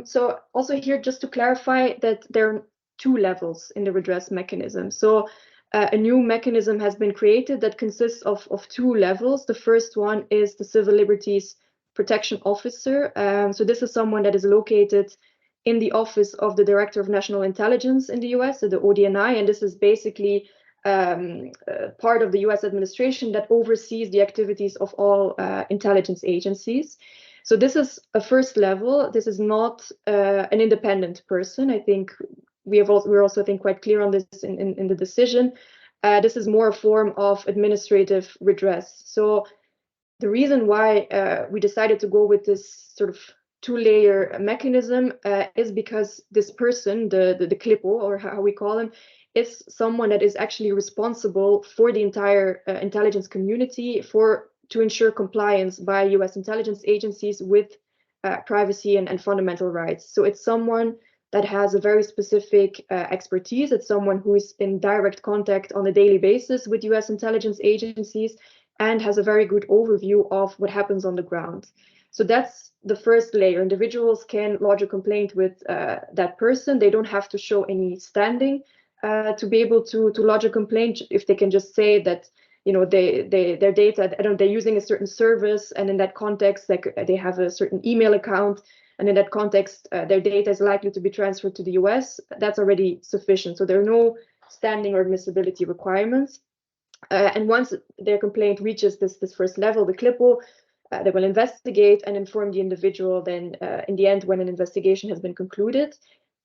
So also here, just to clarify that there are two levels in the redress mechanism. So a new mechanism has been created that consists of two levels. The first one is the Civil Liberties Protection Officer. So this is someone that is located in the Office of the Director of National Intelligence in the US, so the ODNI, and this is basically part of the US administration that oversees the activities of all intelligence agencies. So this is a first level. This is not an independent person. I think we're also, I think, quite clear on this in the decision. This is more a form of administrative redress. So the reason why we decided to go with this sort of two-layer mechanism is because this person, the CLPO, or how we call him, is someone that is actually responsible for the entire intelligence community to ensure compliance by US intelligence agencies with privacy and fundamental rights. So it's someone that has a very specific expertise. It's someone who is in direct contact on a daily basis with US intelligence agencies and has a very good overview of what happens on the ground. So that's the first layer. Individuals can lodge a complaint with that person. They don't have to show any standing to be able to lodge a complaint. If they can just say that, you know, their data, they're using a certain service, and in that context, like they have a certain email account, and in that context, their data is likely to be transferred to the US, that's already sufficient. So there are no standing or admissibility requirements. And once their complaint reaches this first level, the CLPO, they will investigate and inform the individual then in the end when an investigation has been concluded.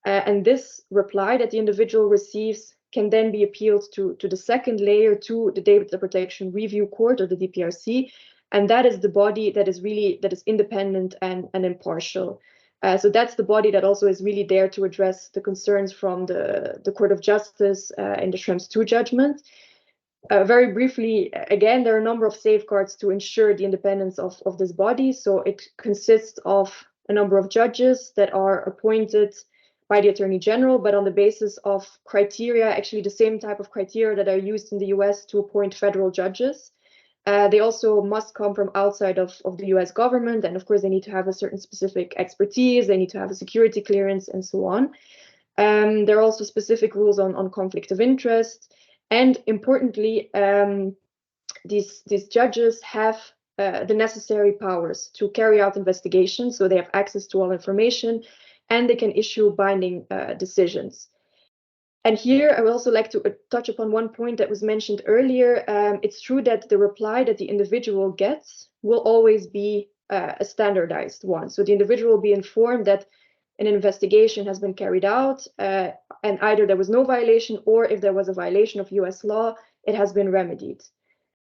And this reply that the individual receives can then be appealed to the second layer, to the Data Protection Review Court, or the DPRC. And that is the body that is independent and impartial. So that's the body that also is really there to address the concerns from the Court of Justice in the Schrems II judgment. Very briefly, again, there are a number of safeguards to ensure the independence of this body. So it consists of a number of judges that are appointed by the Attorney General, but on the basis of criteria, actually the same type of criteria that are used in the US to appoint federal judges. They also must come from outside of the US government. And of course, they need to have a certain specific expertise. They need to have a security clearance and so on. There are also specific rules on conflict of interest. And importantly, these judges have the necessary powers to carry out investigations. So they have access to all information. and they can issue binding decisions. And here I would also like to touch upon one point that was mentioned earlier. It's true that the reply that the individual gets will always be a standardized one. So the individual will be informed that an investigation has been carried out, and either there was no violation, or if there was a violation of US law, it has been remedied.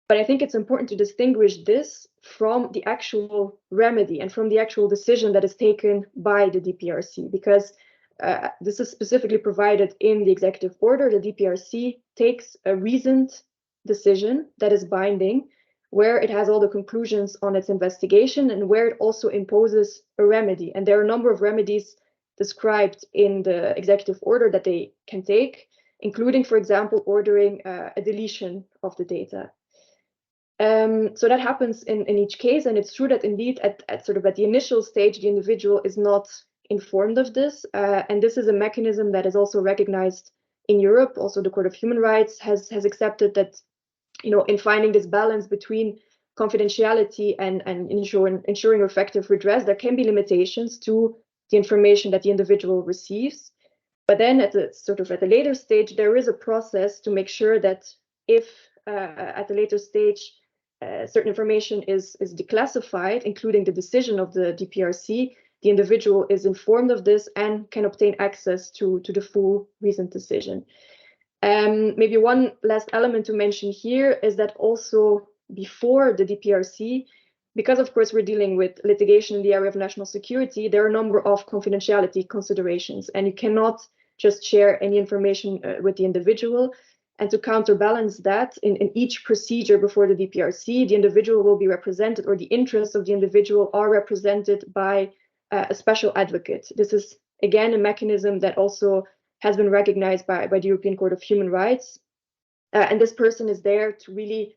But I think it's important to distinguish this from the actual remedy and from the actual decision that is taken by the DPRC, because this is specifically provided in the executive order. The DPRC takes a reasoned decision that is binding, where it has all the conclusions on its investigation and where it also imposes a remedy. And there are a number of remedies described in the executive order that they can take, including, for example, ordering a deletion of the data. So that happens in each case, and it's true that indeed at the initial stage, the individual is not informed of this, and this is a mechanism that is also recognized in Europe. Also, the Court of Human Rights has accepted that, in finding this balance between confidentiality and ensuring effective redress, there can be limitations to the information that the individual receives. But then at a later stage, there is a process to make sure that if at a later stage certain information is declassified, including the decision of the DPRC, the individual is informed of this and can obtain access to the full reasoned decision. Maybe one last element to mention here is that also before the DPRC, because of course we're dealing with litigation in the area of national security, there are a number of confidentiality considerations, and you cannot just share any information with the individual. And to counterbalance that, in each procedure before the DPRC, the individual will be represented, or the interests of the individual are represented by a special advocate. This is, again, a mechanism that also has been recognized by the European Court of Human Rights. And this person is there to really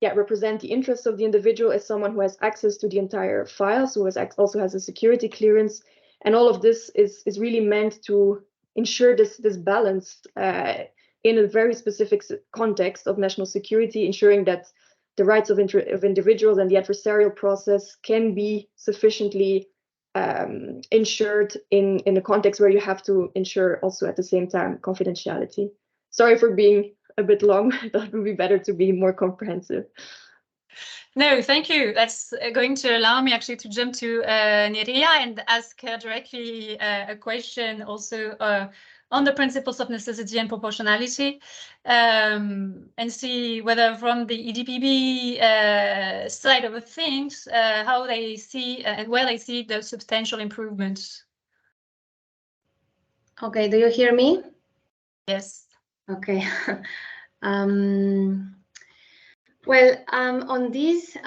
represent the interests of the individual as someone who has access to the entire file, so also has a security clearance. And all of this is really meant to ensure this balance in a very specific context of national security, ensuring that the rights of individuals and the adversarial process can be sufficiently ensured in a context where you have to ensure also at the same time confidentiality. Sorry for being a bit long. I thought it would be better to be more comprehensive. No, thank you. That's going to allow me actually to jump to Neria and ask her directly a question also on the principles of necessity and proportionality, and see whether from the EDPB side of things, how they see and where they see the substantial improvements. Okay, do you hear me? Yes. Okay. Well, on this,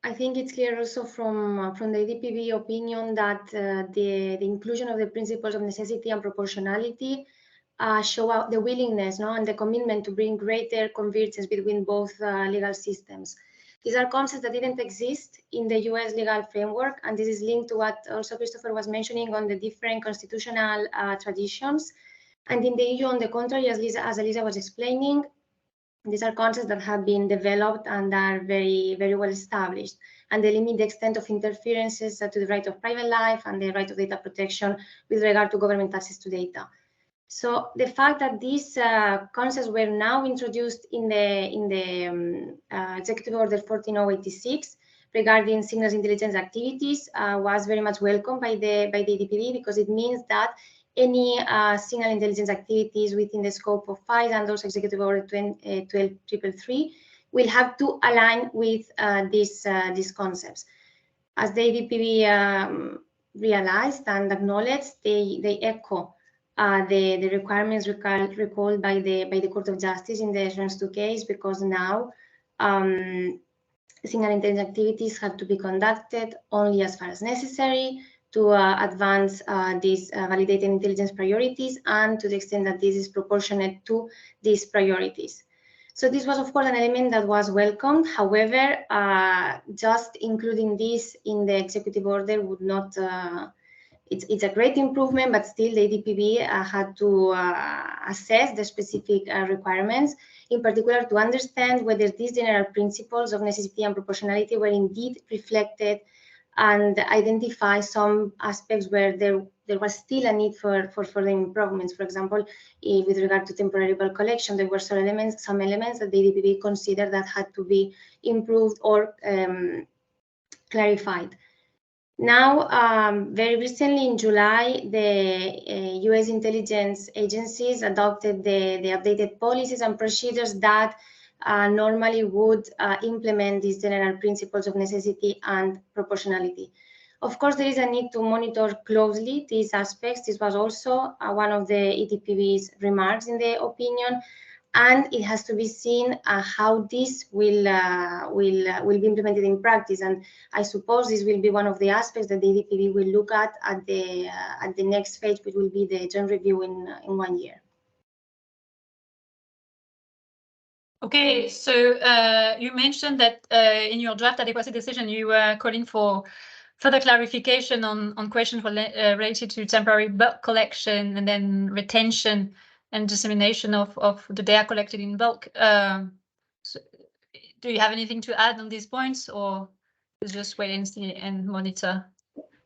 I think it's clear also from the EDPB opinion that the inclusion of the principles of necessity and proportionality show out the willingness, and the commitment to bring greater convergence between both legal systems. These are concepts that didn't exist in the US legal framework, and this is linked to what also Christopher was mentioning on the different constitutional traditions. And in the EU, on the contrary, as Elisa was explaining, these are concepts that have been developed and are very, very well established, and they limit the extent of interferences to the right of private life and the right of data protection with regard to government access to data. So the fact that these concepts were now introduced in the Executive Order 14086 regarding signals intelligence activities was very much welcomed by the EDPB, because it means that any signal intelligence activities within the scope of FISE and those Executive Order 12333 will have to align with these concepts. As the EDPB realized and acknowledged, they echo the requirements recalled by the Court of Justice in the Schrems II case, because now signal intelligence activities have to be conducted only as far as necessary to advance these validated intelligence priorities, and to the extent that this is proportionate to these priorities. So this was, of course, an element that was welcomed. However, just including this in the executive order would not, it's a great improvement, but still the EDPB had to assess the specific requirements, in particular to understand whether these general principles of necessity and proportionality were indeed reflected and identify some aspects where there was still a need for further improvements. For example, with regard to temporary bulk collection, there were some elements that the EDPB considered that had to be improved or clarified. Now, very recently in July, the US intelligence agencies adopted the updated policies and procedures that normally would implement these general principles of necessity and proportionality. Of course, there is a need to monitor closely these aspects. This was also one of the EDPB's remarks in the opinion, and it has to be seen how this will be implemented in practice. And I suppose this will be one of the aspects that the EDPB will look at the next phase, which will be the joint review in 1 year. Okay, so you mentioned that in your draft adequacy decision, you were calling for further clarification on questions related to temporary bulk collection and then retention and dissemination of the data collected in bulk. So do you have anything to add on these points, or just wait and see and monitor?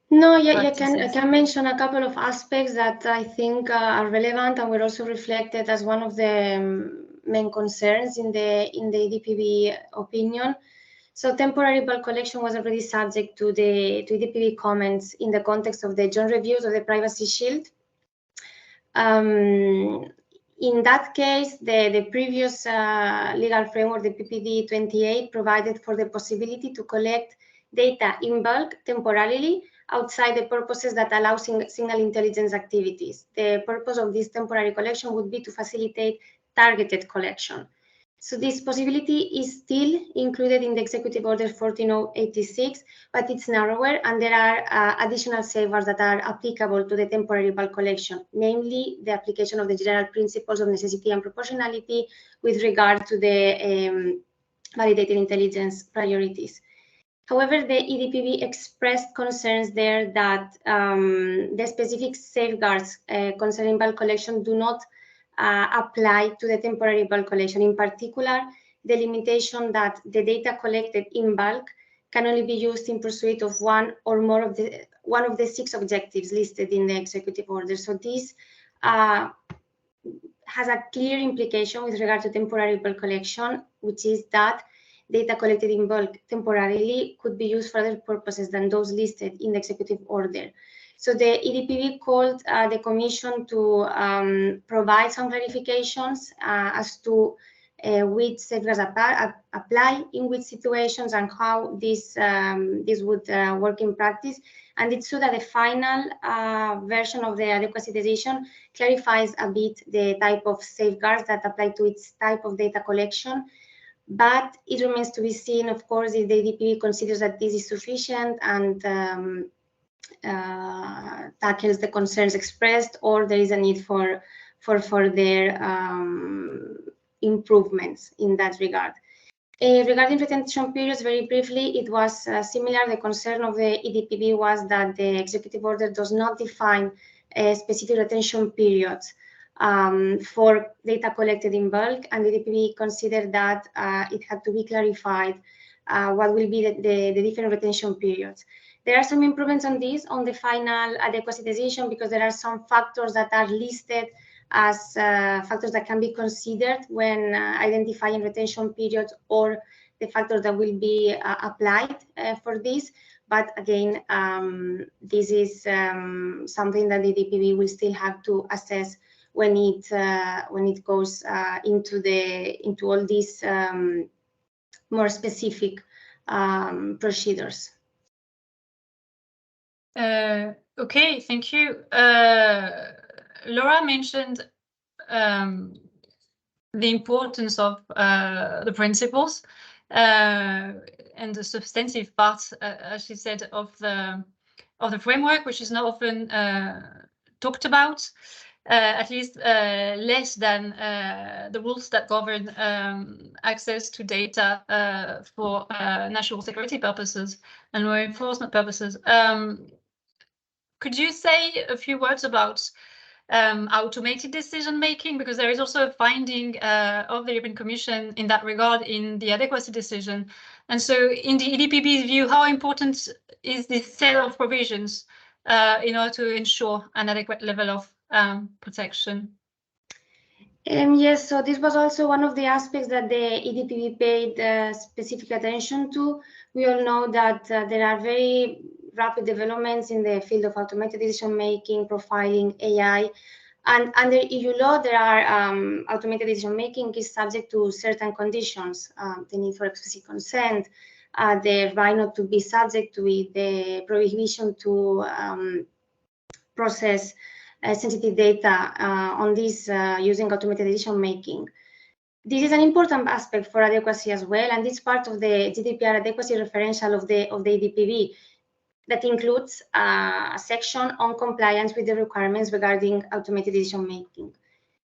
No, yeah, I can mention a couple of aspects that I think are relevant and were also reflected as one of the main concerns in the EDPB opinion. So temporary bulk collection was already subject to EDPB comments in the context of the joint reviews of the Privacy Shield. In that case, the previous legal framework, the PPD 28, provided for the possibility to collect data in bulk temporarily outside the purposes that allow signal intelligence activities. The purpose of this temporary collection would be to facilitate targeted collection. So this possibility is still included in the Executive Order 14086, but it's narrower, and there are additional safeguards that are applicable to the temporary bulk collection, namely the application of the general principles of necessity and proportionality with regard to the validated intelligence priorities. However, the EDPB expressed concerns there that the specific safeguards concerning bulk collection do not apply to the temporary bulk collection. In particular, the limitation that the data collected in bulk can only be used in pursuit of one or more of the 6 objectives listed in the executive order. So this has a clear implication with regard to temporary bulk collection, which is that data collected in bulk temporarily could be used for other purposes than those listed in the executive order. So the EDPB called the Commission to provide some clarifications as to which safeguards apply in which situations and how this would work in practice. And it's true that the final version of the adequacy decision clarifies a bit the type of safeguards that apply to its type of data collection. But it remains to be seen, of course, if the EDPB considers that this is sufficient and tackles the concerns expressed, or there is a need for further improvements in that regard. Regarding retention periods, very briefly, it was similar. The concern of the EDPB was that the executive order does not define specific retention periods for data collected in bulk, and the EDPB considered that it had to be clarified what will be the different retention periods. There are some improvements on this on the final adequacy decision, because there are some factors that are listed as factors that can be considered when identifying retention periods, or the factors that will be applied for this. But again, this is something that the EDPB will still have to assess when it goes into all these more specific procedures. Okay, thank you. Laura mentioned the importance of the principles and the substantive part, as she said, of the framework, which is not often talked about, at least less than the rules that govern access to data for national security purposes and law enforcement purposes. Could you say a few words about automated decision making, because there is also a finding of the European Commission in that regard in the adequacy decision. And so in the EDPB's view, how important is this set of provisions in order to ensure an adequate level of protection? Yes, so this was also one of the aspects that the EDPB paid specific attention to. We all know that there are very rapid developments in the field of automated decision-making, profiling, AI, and under EU law, there are automated decision-making is subject to certain conditions, the need for explicit consent, the right not to be subject to it, the prohibition to process sensitive data on this using automated decision making. This is an important aspect for adequacy as well, and it's part of the GDPR adequacy referential of the EDPB that includes a section on compliance with the requirements regarding automated decision making.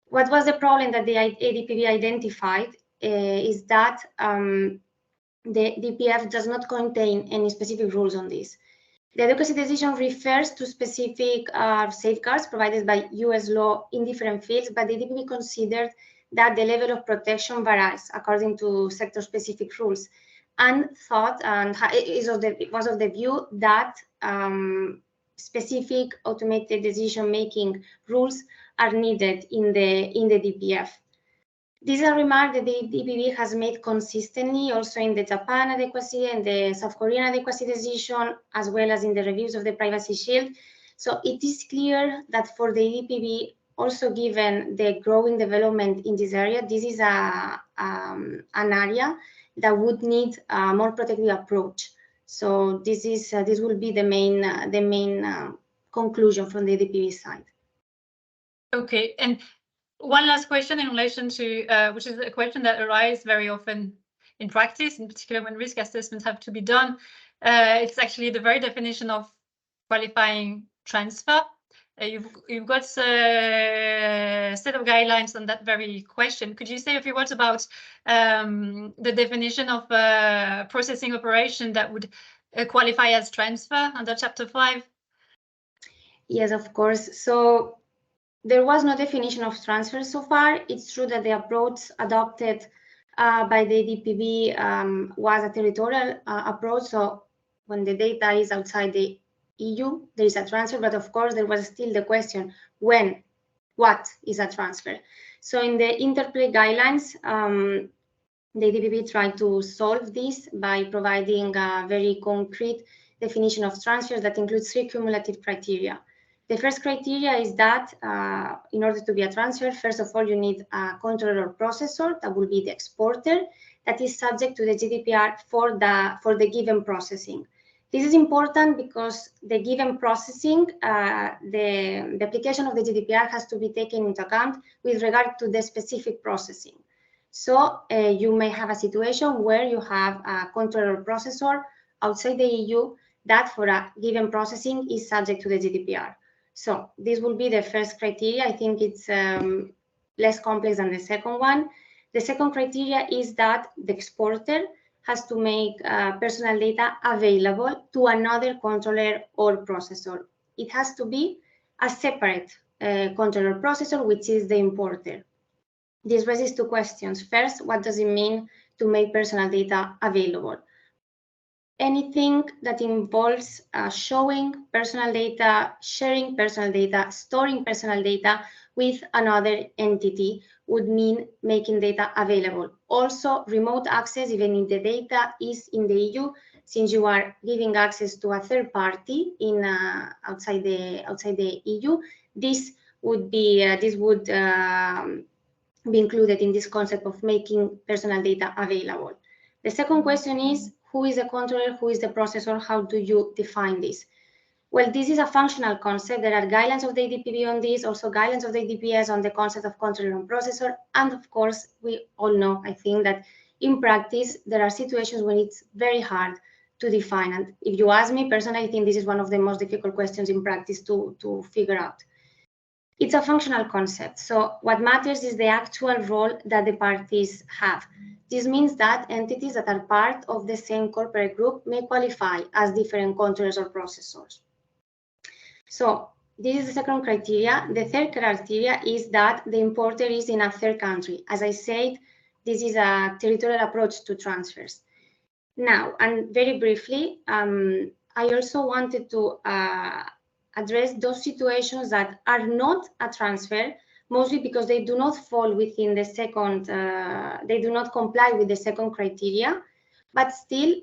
What was the problem that the EDPB identified is that the DPF does not contain any specific rules on this. The adequacy decision refers to specific safeguards provided by US law in different fields, but the EDPB considered that the level of protection varies according to sector-specific rules, and thought and was of the view that specific automated decision-making rules are needed in the DPF. This is a remark that the EDPB has made consistently also in the Japan adequacy and the South Korean adequacy decision, as well as in the reviews of the Privacy Shield. So it is clear that for the EDPB, also given the growing development in this area, this is an area that would need a more protective approach. So this will be the main conclusion from the EDPB side. Okay, and one last question in relation to, which is a question that arises very often in practice, in particular when risk assessments have to be done. It's actually the very definition of qualifying transfer. You've got a set of guidelines on that very question. Could you say a few words about the definition of processing operation that would qualify as transfer under Chapter 5? Yes, of course. So there was no definition of transfer so far. It's true that the approach adopted by the EDPB was a territorial approach. So when the data is outside the EU, there is a transfer, but of course there was still the question, what is a transfer? So in the interplay guidelines, the EDPB tried to solve this by providing a very concrete definition of transfers that includes 3 cumulative criteria. The first criteria is that in order to be a transfer, first of all, you need a controller or processor, that will be the exporter, that is subject to the GDPR for the given processing. This is important because the given processing, the application of the GDPR has to be taken into account with regard to the specific processing. So you may have a situation where you have a controller processor outside the EU that for a given processing is subject to the GDPR. So this will be the first criteria. I think it's less complex than the second one. The second criteria is that the exporter has to make personal data available to another controller or processor. It has to be a separate controller processor, which is the importer. This raises 2 questions. First, what does it mean to make personal data available? Anything that involves showing personal data, sharing personal data, storing personal data with another entity would mean making data available. Also, remote access, even if the data is in the EU, since you are giving access to a third party in outside the EU, this would be included in this concept of making personal data available. The second question is, who is the controller, who is the processor, how do you define this? Well, this is a functional concept. There are guidelines of the EDPB on this, also guidelines of the DPS on the concept of controller and processor. And of course, we all know, I think, that in practice, there are situations when it's very hard to define. And if you ask me personally, I think this is one of the most difficult questions in practice to figure out. It's a functional concept. So what matters is the actual role that the parties have. This means that entities that are part of the same corporate group may qualify as different controllers or processors. So this is the second criteria. The third criteria is that the importer is in a third country. As I said, this is a territorial approach to transfers. Now, and very briefly, I also wanted to address those situations that are not a transfer, mostly because they do not fall within the second, they do not comply with the second criteria, but still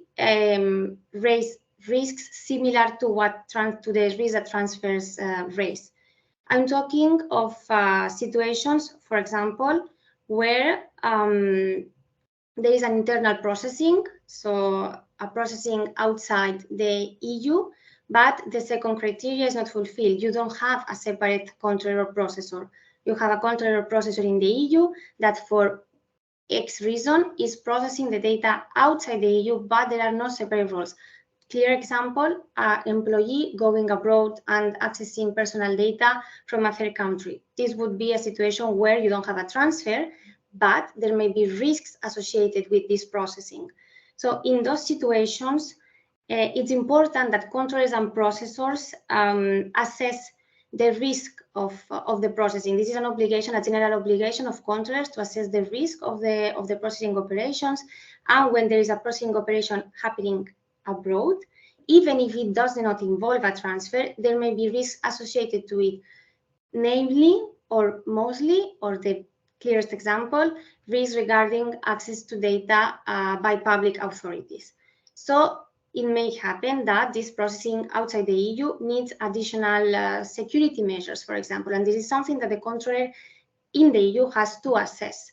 raise risks similar to to the risk that transfers raise. I'm talking of situations, for example, where there is an internal processing, so a processing outside the EU, but the second criteria is not fulfilled. You don't have a separate controller processor. You have a controller processor in the EU that for X reason is processing the data outside the EU, but there are no separate roles. Clear example, an employee going abroad and accessing personal data from a third country. This would be a situation where you don't have a transfer, but there may be risks associated with this processing. So in those situations, it's important that controllers and processors assess the risk of the processing. This is an obligation, a general obligation of controllers to assess the risk of the processing operations. And when there is a processing operation happening abroad, even if it does not involve a transfer, there may be risks associated to it, namely or mostly, or the clearest example, risks regarding access to data by public authorities. So it may happen that this processing outside the EU needs additional security measures, for example, and this is something that the controller in the EU has to assess.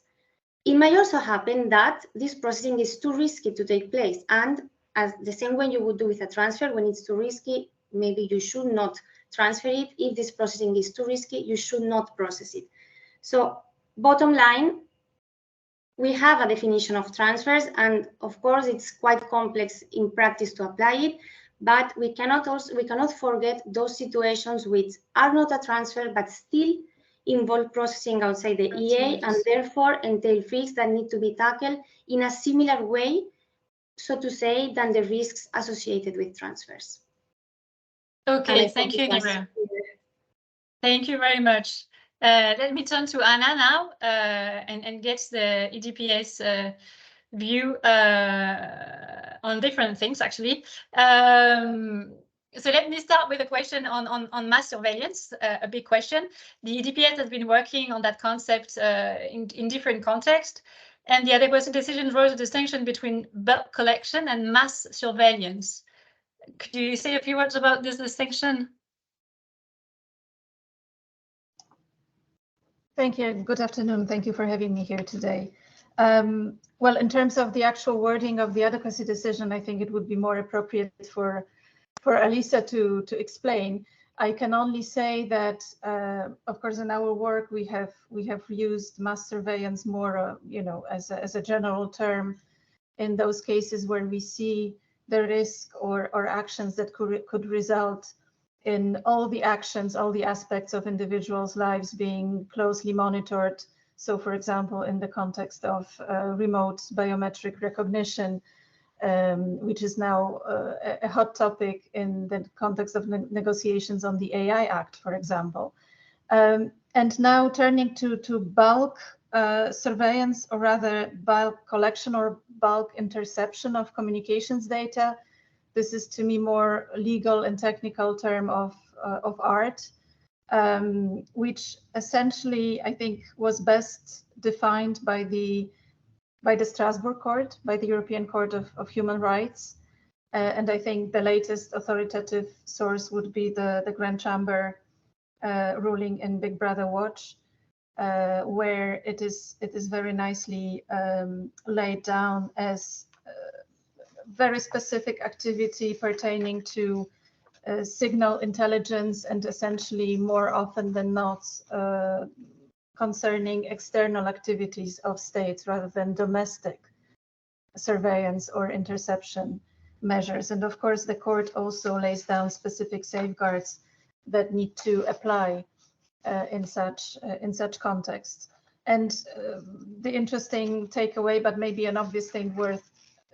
It may also happen that this processing is too risky to take place, and as the same way you would do with a transfer, when it's too risky, maybe you should not transfer it. If this processing is too risky, you should not process it. So bottom line, we have a definition of transfers, and of course it's quite complex in practice to apply it, but we cannot forget those situations which are not a transfer but still involve processing outside the EA and therefore entail risks that need to be tackled in a similar way, so to say, than the risks associated with transfers. Okay, thank you, Nira. Thank you very much. Let me turn to Anna now and get the EDPS view on different things, actually. So let me start with a question on mass surveillance, a big question. The EDPS has been working on that concept in different contexts, and the Adequacy decision draws a distinction between bulk collection and mass surveillance. Could you say a few words about this distinction? Thank you. Good afternoon. Thank you for having me here today. Well, in terms of the actual wording of the adequacy decision, I think it would be more appropriate for Alisa to explain. I can only say that, of course, in our work we have used mass surveillance more, as a general term in those cases where we see the risk or actions that could result in all the actions, all the aspects of individuals' lives being closely monitored. So, for example, in the context of remote biometric recognition, which is now a hot topic in the context of negotiations on the AI Act, for example. And now turning to bulk surveillance, or rather bulk collection or bulk interception of communications data. This is, to me, more legal and technical term of art, which essentially I think was best defined by the Strasbourg Court, by the European Court of Human Rights, and I think the latest authoritative source would be the Grand Chamber ruling in Big Brother Watch, where it is very nicely laid down as very specific activity pertaining to signal intelligence, and essentially more often than not concerning external activities of states rather than domestic surveillance or interception measures. And of course, the court also lays down specific safeguards that need to apply in such contexts. And the interesting takeaway, but maybe an obvious thing worth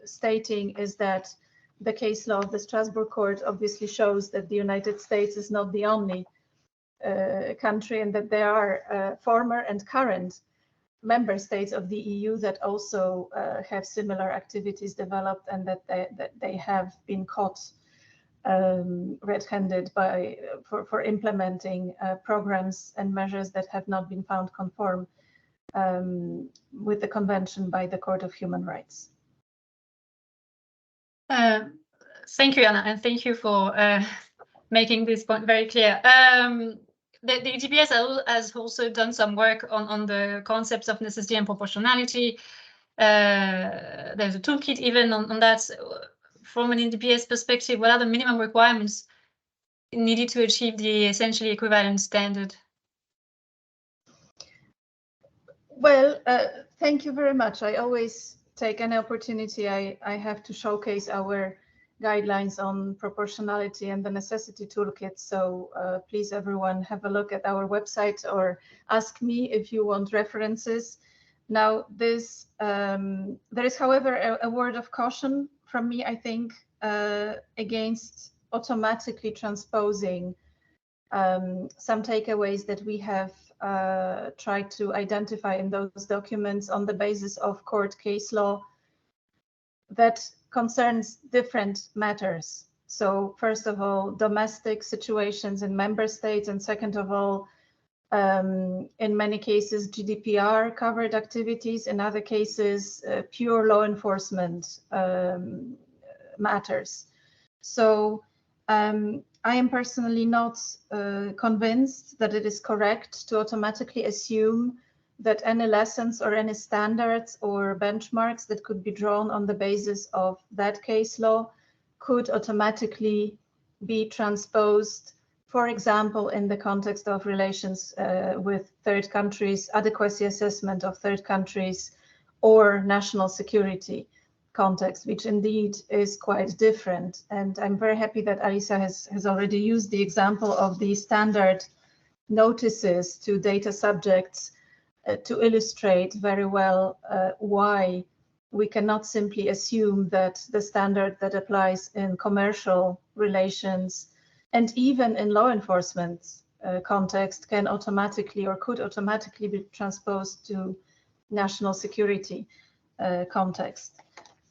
stating, is that the case law of the Strasbourg Court obviously shows that the United States is not the only country, and that there are former and current member states of the EU that also have similar activities developed, and that they have been caught red-handed for implementing programs and measures that have not been found conform with the Convention by the Court of Human Rights. Thank you, Anna, and thank you for making this point very clear. The DPS has also done some work on the concepts of necessity and proportionality. There's a toolkit even on that. From an DPS perspective, what are the minimum requirements needed to achieve the essentially equivalent standard? Well, thank you very much. I always take an opportunity I have to showcase our guidelines on proportionality and the necessity toolkit. So please, everyone, have a look at our website or ask me if you want references. Now, this there is, however, a word of caution from me, I think, against automatically transposing some takeaways that we have tried to identify in those documents on the basis of court case law that concerns different matters. So first of all, domestic situations in member states, and second of all, in many cases, GDPR covered activities, in other cases, pure law enforcement matters. So I am personally not convinced that it is correct to automatically assume that any lessons or any standards or benchmarks that could be drawn on the basis of that case law could automatically be transposed, for example, in the context of relations with third countries, adequacy assessment of third countries, or national security context, which indeed is quite different. And I'm very happy that Alisa has already used the example of the standard notices to data subjects to illustrate very well why we cannot simply assume that the standard that applies in commercial relations and even in law enforcement context can automatically or could automatically be transposed to national security context.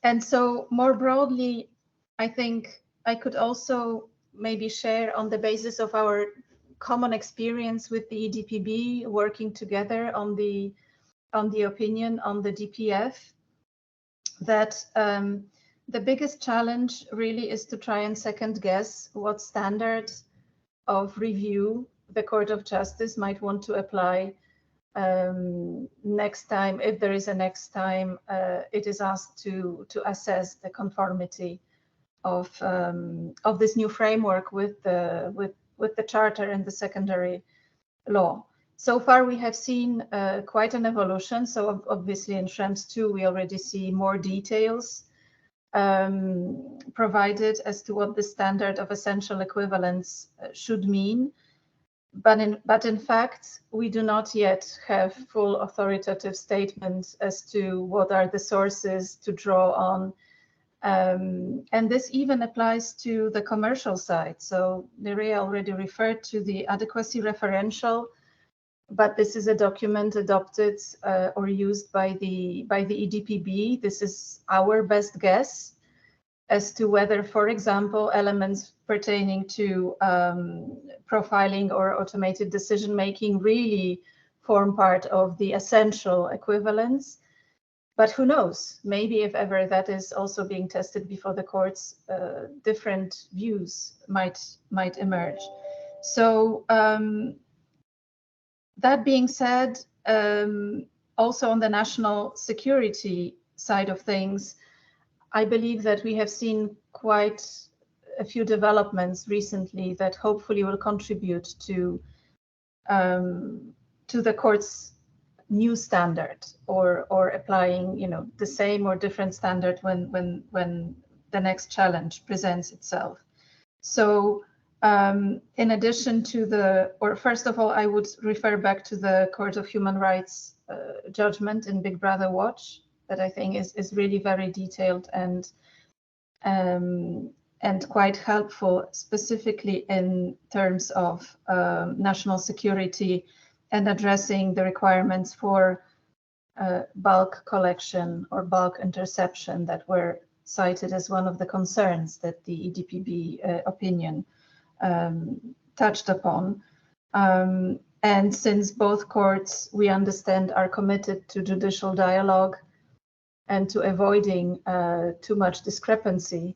And so more broadly, I think I could also maybe share on the basis of our common experience with the EDPB working together on the opinion on the DPF, that the biggest challenge really is to try and second guess what standard of review the Court of Justice might want to apply next time, if there is a next time it is asked to assess the conformity of this new framework with the Charter and the secondary law. So far, we have seen quite an evolution. So obviously in Schrems II, we already see more details provided as to what the standard of essential equivalence should mean. But in fact, we do not yet have full authoritative statements as to what are the sources to draw on. And this even applies to the commercial side. So Nerea already referred to the adequacy referential, but this is a document adopted or used by the EDPB. This is our best guess as to whether, for example, elements pertaining to profiling or automated decision-making really form part of the essential equivalence. But who knows, maybe if ever that is also being tested before the courts, different views might emerge. So that being said, also on the national security side of things, I believe that we have seen quite a few developments recently that hopefully will contribute to the court's new standard or applying, you know, the same or different standard when the next challenge presents itself. So in addition to first of all, I would refer back to the Court of Human Rights judgment in Big Brother Watch that I think is really very detailed and and quite helpful, specifically in terms of national security and addressing the requirements for bulk collection or bulk interception that were cited as one of the concerns that the EDPB opinion touched upon. And since both courts, we understand, are committed to judicial dialogue and to avoiding too much discrepancy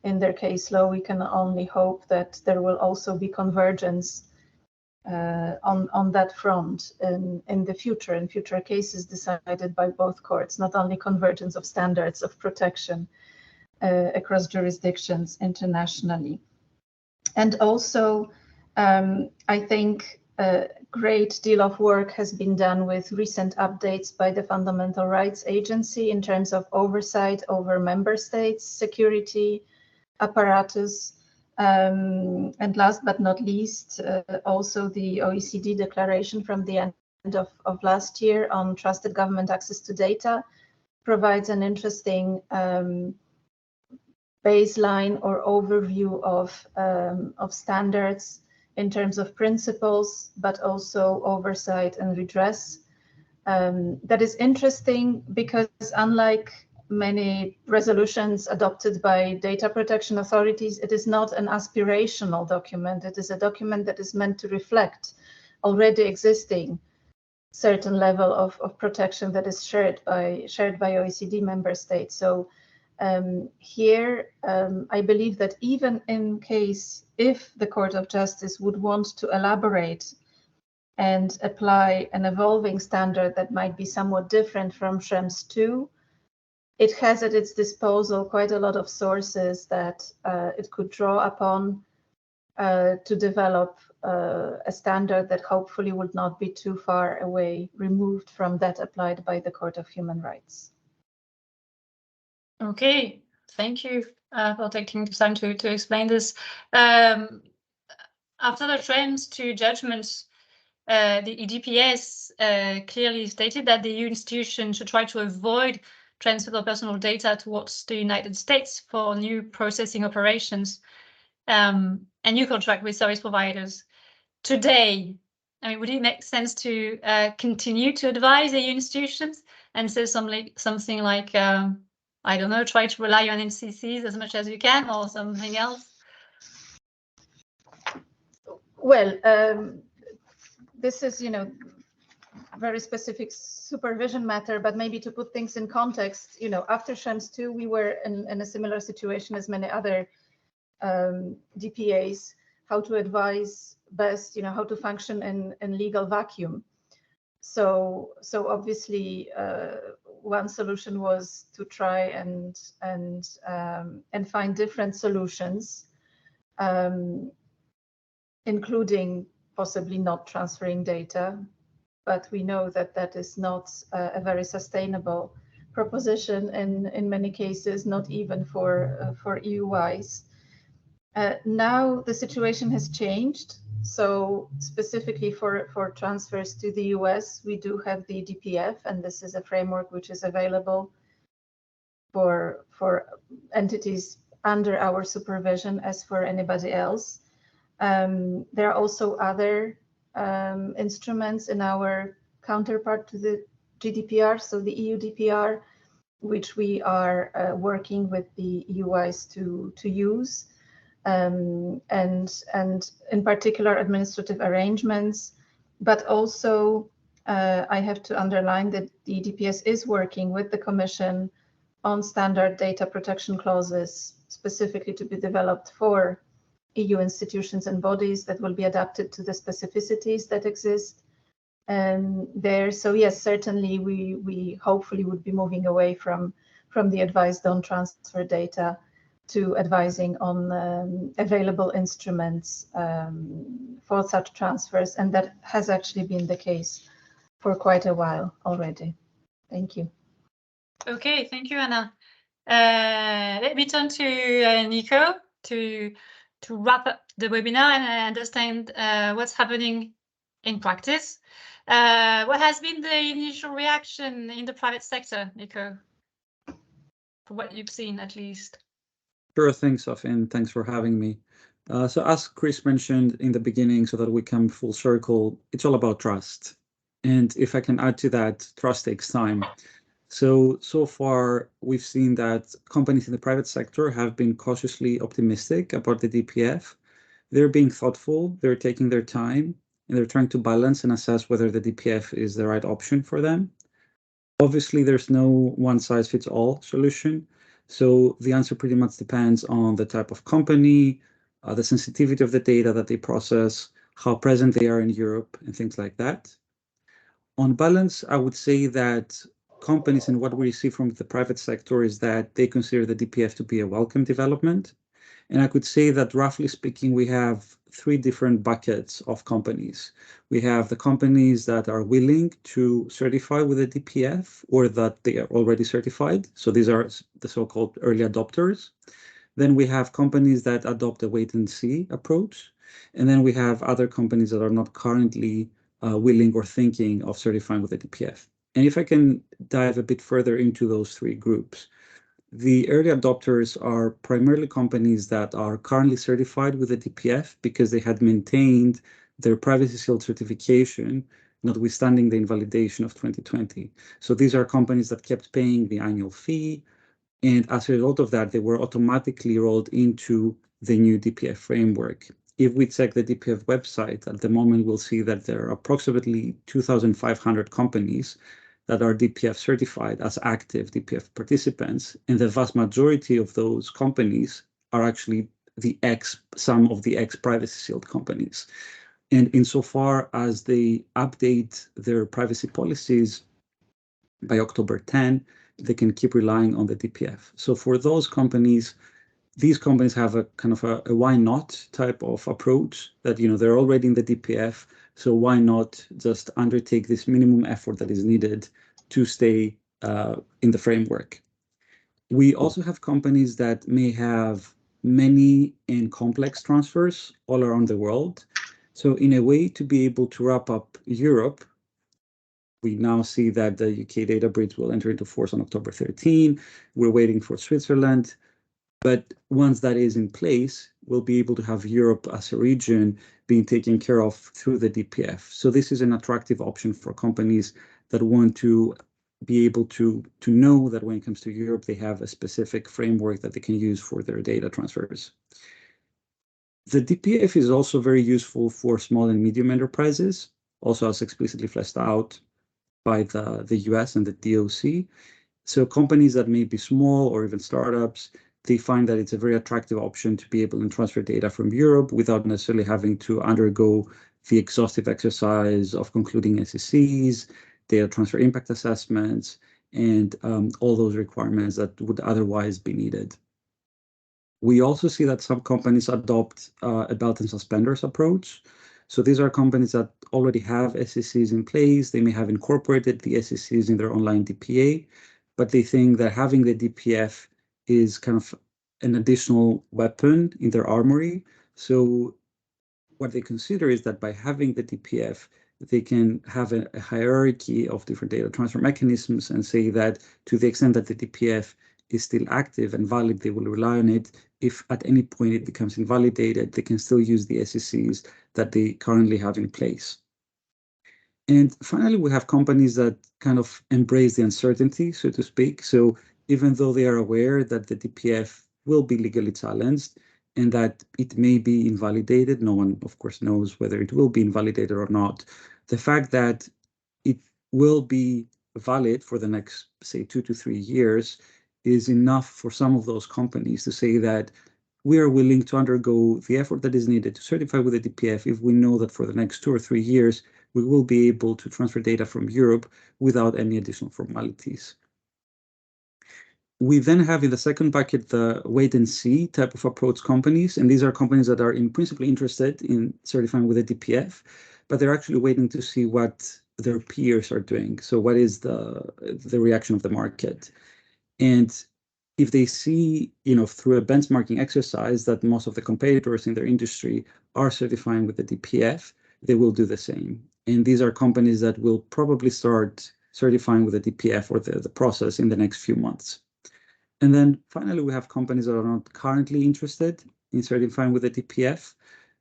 in their case law, we can only hope that there will also be convergence on that front in the future, in future cases decided by both courts, not only convergence of standards of protection across jurisdictions internationally. And also, I think a great deal of work has been done with recent updates by the Fundamental Rights Agency in terms of oversight over member states' security apparatus. And last but not least, also the OECD declaration from the end of last year on trusted government access to data provides an interesting baseline or overview of standards in terms of principles, but also oversight and redress. That is interesting because unlike many resolutions adopted by data protection authorities, it is not an aspirational document. It is a document that is meant to reflect already existing certain level of protection that is shared by OECD member states. So here, I believe that even in case if the Court of Justice would want to elaborate and apply an evolving standard that might be somewhat different from Schrems II, it has at its disposal quite a lot of sources that it could draw upon to develop a standard that hopefully would not be too far away, removed from that applied by the Court of Human Rights. Okay, thank you for taking the time to explain this. After the Schrems II judgments, the EDPS clearly stated that the EU institution should try to avoid transfer of personal data towards the United States for new processing operations and new contract with service providers. Today, I mean, would it make sense to continue to advise EU institutions and say something like, I don't know, try to rely on SCCs as much as you can, or something else? Well, this is, very specific supervision matter, but maybe to put things in context, after Schrems II, we were in a similar situation as many other DPAs, how to advise best, how to function in legal vacuum. So obviously, one solution was to try and find different solutions, including possibly not transferring data. But we know that that is not a very sustainable proposition in many cases, not even for EU-wise. Now the situation has changed. So specifically for transfers to the US, we do have the DPF, and this is a framework which is available for entities under our supervision as for anybody else. There are also other instruments in our counterpart to the GDPR, so the EU DPR, which we are working with the EU-wise to use, and in particular administrative arrangements, but also I have to underline that the EDPS is working with the Commission on standard data protection clauses, specifically to be developed for EU institutions and bodies that will be adapted to the specificities that exist there. So yes, certainly we hopefully would be moving away from the advice don't transfer data to advising on available instruments for such transfers, and that has actually been the case for quite a while already. Thank you. Okay, thank you, Anna. Let me turn to Nico to wrap up the webinar and understand what's happening in practice. What has been the initial reaction in the private sector, Nico, for what you've seen at least? Sure, thanks, Sophie, and thanks for having me. So as Chris mentioned in the beginning, so that we come full circle, it's all about trust. And if I can add to that, trust takes time. So far, we've seen that companies in the private sector have been cautiously optimistic about the DPF. They're being thoughtful, they're taking their time, and they're trying to balance and assess whether the DPF is the right option for them. Obviously, there's no one-size-fits-all solution. So the answer pretty much depends on the type of company, the sensitivity of the data that they process, how present they are in Europe, and things like that. On balance, I would say that companies, and what we see from the private sector, is that they consider the DPF to be a welcome development. And I could say that, roughly speaking, we have three different buckets of companies. We have the companies that are willing to certify with the DPF, or that they are already certified. So these are the so-called early adopters. Then we have companies that adopt a wait-and-see approach. And then we have other companies that are not currently willing or thinking of certifying with the DPF. And if I can dive a bit further into those three groups, the early adopters are primarily companies that are currently certified with the DPF because they had maintained their privacy shield certification, notwithstanding the invalidation of 2020. So these are companies that kept paying the annual fee, and as a result of that, they were automatically rolled into the new DPF framework. If we check the DPF website, at the moment, we'll see that there are approximately 2,500 companies that are DPF certified as active DPF participants, and the vast majority of those companies are actually some of the ex-privacy shield companies. And insofar as they update their privacy policies by October 10, they can keep relying on the DPF. So for those companies, these companies have a kind of a why not type of approach that, they're already in the DPF, so why not just undertake this minimum effort that is needed to stay in the framework. We also have companies that may have many and complex transfers all around the world. So in a way, to be able to wrap up Europe, we now see that the UK data breach will enter into force on October 13. We're waiting for Switzerland. But once that is in place, we'll be able to have Europe as a region being taken care of through the DPF. So this is an attractive option for companies that want to be able to know that when it comes to Europe, they have a specific framework that they can use for their data transfers. The DPF is also very useful for small and medium enterprises, also as explicitly fleshed out by the US and the DOC. So companies that may be small or even startups, they find that it's a very attractive option to be able to transfer data from Europe without necessarily having to undergo the exhaustive exercise of concluding SCCs, data transfer impact assessments, and all those requirements that would otherwise be needed. We also see that some companies adopt a belt and suspenders approach. So these are companies that already have SCCs in place. They may have incorporated the SCCs in their online DPA, but they think that having the DPF is kind of an additional weapon in their armory. So what they consider is that by having the DPF, they can have a hierarchy of different data transfer mechanisms and say that to the extent that the DPF is still active and valid, they will rely on it. If at any point it becomes invalidated, they can still use the SCCs that they currently have in place. And finally, we have companies that kind of embrace the uncertainty, so to speak. So even though they are aware that the DPF will be legally challenged and that it may be invalidated, no one, of course, knows whether it will be invalidated or not. The fact that it will be valid for the next, say, 2 to 3 years is enough for some of those companies to say that we are willing to undergo the effort that is needed to certify with the DPF if we know that for the next 2 or 3 years, we will be able to transfer data from Europe without any additional formalities. We then have in the second bucket the wait-and-see type of approach companies, and these are companies that are in principle interested in certifying with the DPF, but they're actually waiting to see what their peers are doing. So what is the reaction of the market? And if they see, through a benchmarking exercise that most of the competitors in their industry are certifying with the DPF, they will do the same. And these are companies that will probably start certifying with the DPF or the process in the next few months. And then finally, we have companies that are not currently interested in certifying with the DPF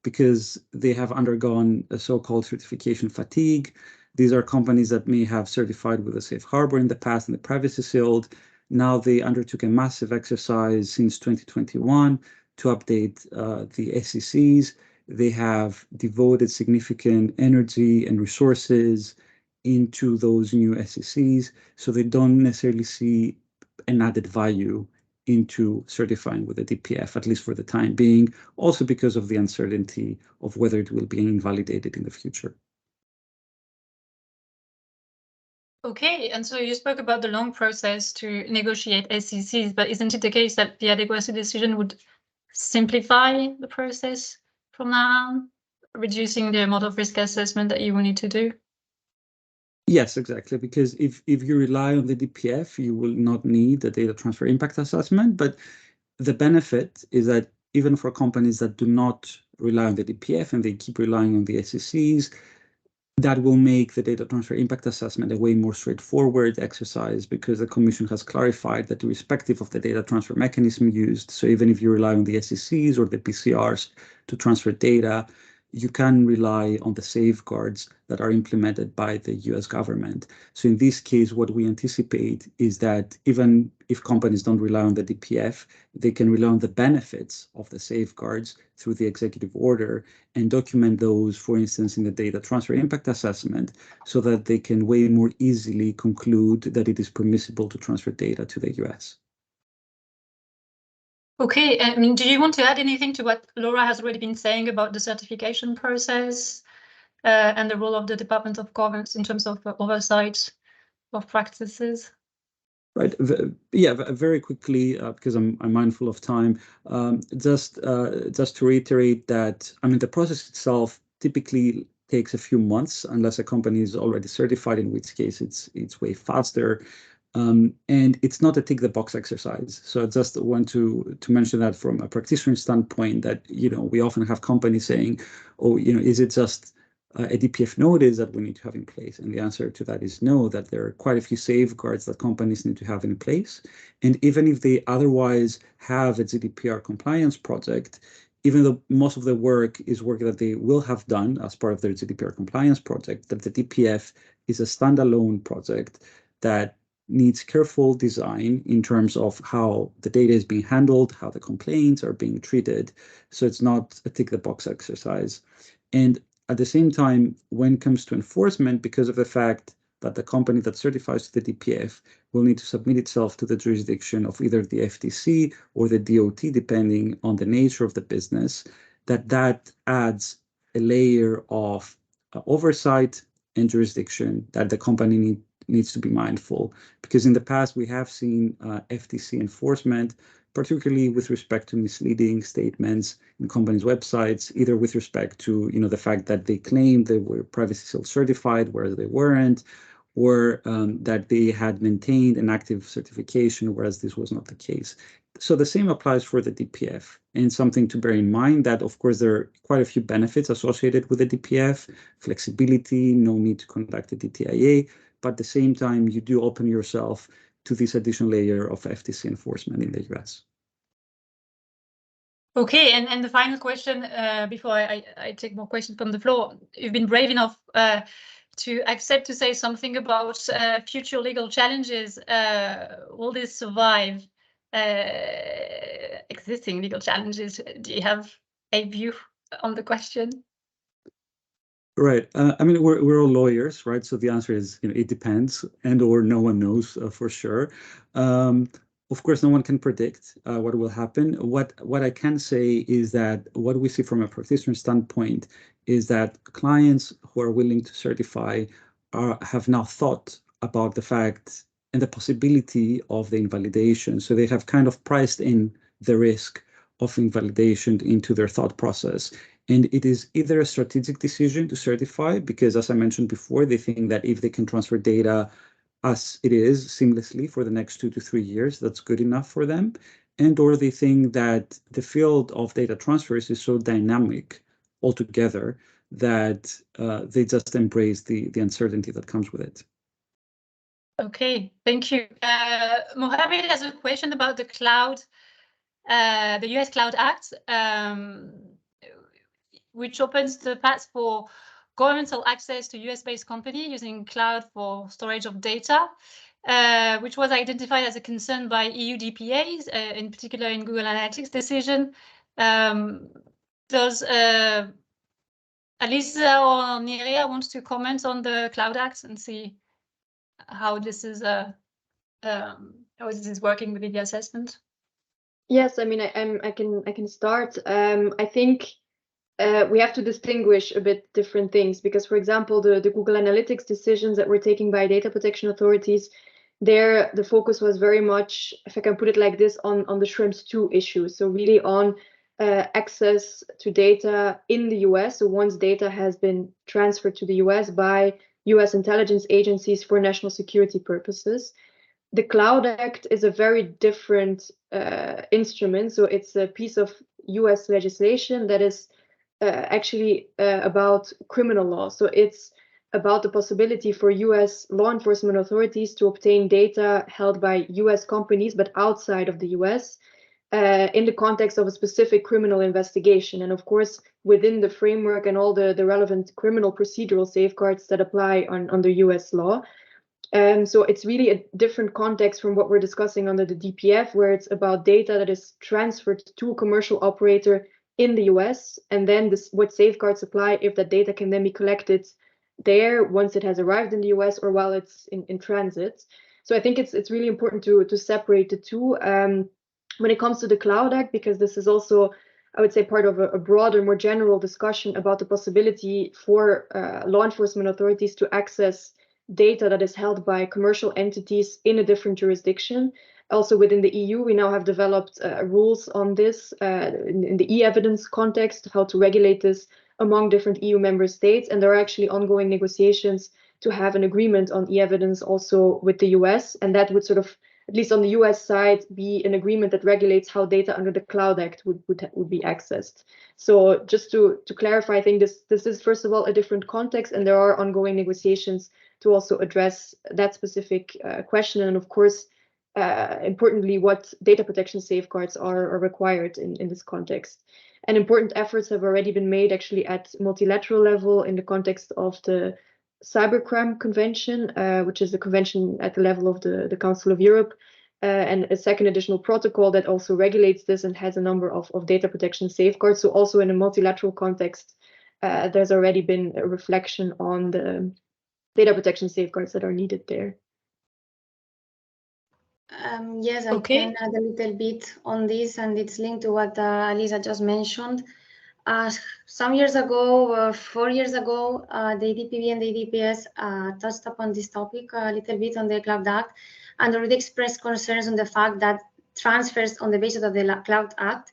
because they have undergone a so-called certification fatigue. These are companies that may have certified with a safe harbor in the past in the privacy shield. Now they undertook a massive exercise since 2021 to update the SCCs. They have devoted significant energy and resources into those new SCCs, so they don't necessarily see an added value into certifying with a DPF, at least for the time being, also because of the uncertainty of whether it will be invalidated in the future. Okay, and so you spoke about the long process to negotiate SCCs, but isn't it the case that the adequacy decision would simplify the process from now on, reducing the amount of risk assessment that you will need to do? Yes, exactly, because if you rely on the DPF, you will not need a data transfer impact assessment, but the benefit is that even for companies that do not rely on the DPF and they keep relying on the SCCs, that will make the data transfer impact assessment a way more straightforward exercise because the Commission has clarified that irrespective of the data transfer mechanism used, so even if you rely on the SCCs or the PCRs to transfer data, you can rely on the safeguards that are implemented by the US government. So in this case, what we anticipate is that even if companies don't rely on the DPF, they can rely on the benefits of the safeguards through the executive order and document those, for instance, in the data transfer impact assessment, so that they can way more easily conclude that it is permissible to transfer data to the US. Okay, I mean, do you want to add anything to what Laura has already been saying about the certification process and the role of the Department of Commerce in terms of oversight of practices? Right. Yeah, very quickly, because I'm mindful of time, just to reiterate that, I mean, the process itself typically takes a few months unless a company is already certified, in which case it's way faster. And it's not a tick the box exercise. So I just want to mention that from a practitioner standpoint that, you know, we often have companies saying, oh, you know, is it just a DPF notice that we need to have in place? And the answer to that is no, that there are quite a few safeguards that companies need to have in place. And even if they otherwise have a GDPR compliance project, even though most of the work is work that they will have done as part of their GDPR compliance project, that the DPF is a standalone project that needs careful design in terms of how the data is being handled, how the complaints are being treated. So it's not a tick the box exercise. And at the same time, when it comes to enforcement, because of the fact that the company that certifies to the DPF will need to submit itself to the jurisdiction of either the FTC or the DOT, depending on the nature of the business, that adds a layer of oversight and jurisdiction that the company needs to be mindful. Because in the past, we have seen FTC enforcement, particularly with respect to misleading statements in companies' websites, either with respect to, you know, the fact that they claimed they were privacy shield certified, whereas they weren't, or that they had maintained an active certification, whereas this was not the case. So the same applies for the DPF. And something to bear in mind that, of course, there are quite a few benefits associated with the DPF, flexibility, no need to conduct a DTIA, but at the same time, you do open yourself to this additional layer of FTC enforcement in the US. Okay, and the final question before I take more questions from the floor. You've been brave enough to accept to say something about future legal challenges. Will this survive existing legal challenges? Do you have a view on the question? Right. I mean, we're all lawyers, right? So the answer is, you know, it depends, and or no one knows for sure. Of course, no one can predict what will happen. What I can say is that what we see from a practitioner standpoint is that clients who are willing to certify have now thought about the fact and the possibility of the invalidation. So they have kind of priced in the risk of invalidation into their thought process. And it is either a strategic decision to certify, because as I mentioned before, they think that if they can transfer data as it is seamlessly for the next 2 to 3 years, that's good enough for them. And or they think that the field of data transfers is so dynamic altogether that they just embrace the uncertainty that comes with it. Okay, thank you. Mohammed has a question about the cloud, the US Cloud Act, which opens the path for governmental access to US-based company using cloud for storage of data, which was identified as a concern by EU DPAs, in particular in Google Analytics decision. Does Alisa or Nerea wants to comment on the Cloud Act and see how this is working within the assessment? Yes, I mean, I can start. I think we have to distinguish a bit different things because, for example, the Google Analytics decisions that were taken by data protection authorities, there the focus was very much, if I can put it like this, on the Schrems II issue. So really on access to data in the US. So once data has been transferred to the US by US intelligence agencies for national security purposes. The Cloud Act is a very different instrument. So it's a piece of US legislation that is actually about criminal law. So it's about the possibility for US law enforcement authorities to obtain data held by US companies, but outside of the US, in the context of a specific criminal investigation. And of course, within the framework and all the relevant criminal procedural safeguards that apply under US law. So it's really a different context from what we're discussing under the DPF, where it's about data that is transferred to a commercial operator in the US, and then what safeguards apply if that data can then be collected there once it has arrived in the US or while it's in transit. So I think it's really important to separate the two when it comes to the Cloud Act, because this is also, I would say, part of a broader, more general discussion about the possibility for law enforcement authorities to access data that is held by commercial entities in a different jurisdiction. Also within the EU, we now have developed rules on this in the e-evidence context, how to regulate this among different EU member states. And there are actually ongoing negotiations to have an agreement on e-evidence also with the US. And that would sort of, at least on the US side, be an agreement that regulates how data under the Cloud Act would be accessed. So just to clarify, I think this is, first of all, a different context, and there are ongoing negotiations to also address that specific question. And of course, importantly, what data protection safeguards are required in this context. And important efforts have already been made actually at multilateral level in the context of the Cybercrime Convention, which is the convention at the level of the Council of Europe, and a second additional protocol that also regulates this and has a number of data protection safeguards. So also in a multilateral context, there's already been a reflection on the data protection safeguards that are needed there. Yes, I can add a little bit on this, and it's linked to what Alisa just mentioned. Some years ago, 4 years ago, the EDPB and the EDPS touched upon this topic a little bit on the Cloud Act, and already expressed concerns on the fact that transfers on the basis of the Cloud Act